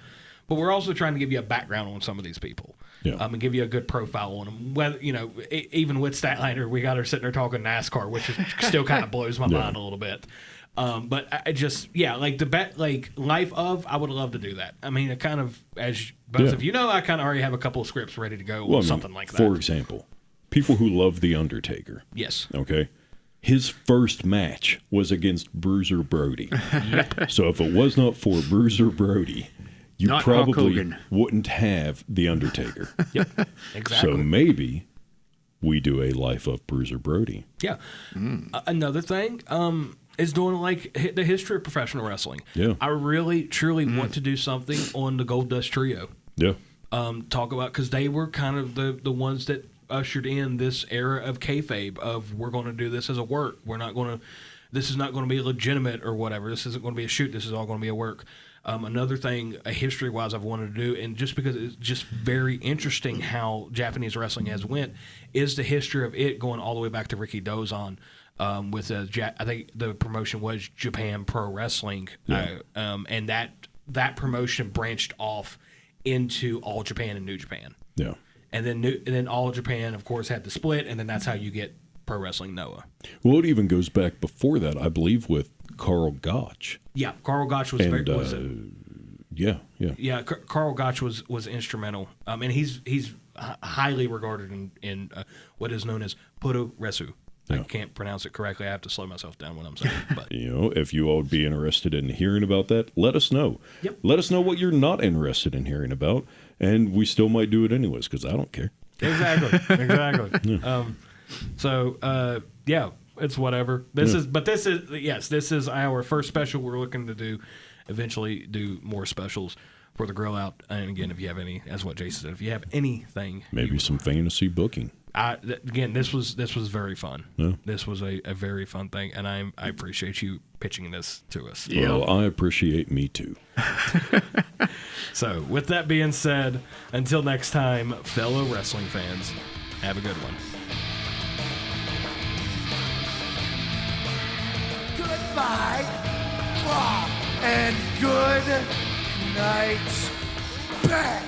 but we're also trying to give you a background on some of these people. Yeah. And give you a good profile on them. Whether even with Statlander, we got her sitting there talking NASCAR, which is still kind of blows my mind a little bit. But I just like the bet, like Life of, I would love to do that. I mean, it kind of, as both of you know, I kind of already have a couple of scripts ready to go on something like that. For example, people who love The Undertaker. Yes. Okay. His first match was against Bruiser Brody. Yep. So if it was not for Bruiser Brody, you Not probably wouldn't have The Undertaker. Yep. Exactly. So maybe we do a Life of Bruiser Brody. Yeah. Another thing is doing like the history of professional wrestling. Yeah. I really, truly want to do something on the Gold Dust Trio. Yeah. Talk about, because they were kind of the ones that ushered in this era of kayfabe of we're going to do this as a work. We're not going to. This is not going to be legitimate or whatever. This isn't going to be a shoot. This is all going to be a work. Another thing, history-wise, I've wanted to do, and just because it's just very interesting how Japanese wrestling has went, is the history of it going all the way back to Ricky Dozan. With I think the promotion was Japan Pro Wrestling, and that promotion branched off into All Japan and New Japan. Yeah. And then All Japan, of course, had the split, and then that's how you get Pro Wrestling Noah. Well, it even goes back before that, I believe, with Carl Gotch. Yeah, Carl Gotch was Yeah. Carl Gotch was instrumental. And he's highly regarded in what is known as Puro Resu. I can't pronounce it correctly. I have to slow myself down when I'm saying it. But if you all would be interested in hearing about that, let us know. Yep. Let us know what you're not interested in hearing about, and we still might do it anyways because I don't care. Exactly. It's whatever. This is our first special. We're looking to eventually do more specials for the Grill Out. And again, if you have any, as what Jason said, if you have anything, maybe some fantasy booking. This was very fun. Yeah. This was a very fun thing, and I appreciate you pitching this to us. Well, I appreciate me too. So, with that being said, until next time, fellow wrestling fans, have a good one. Goodbye, and good night, back.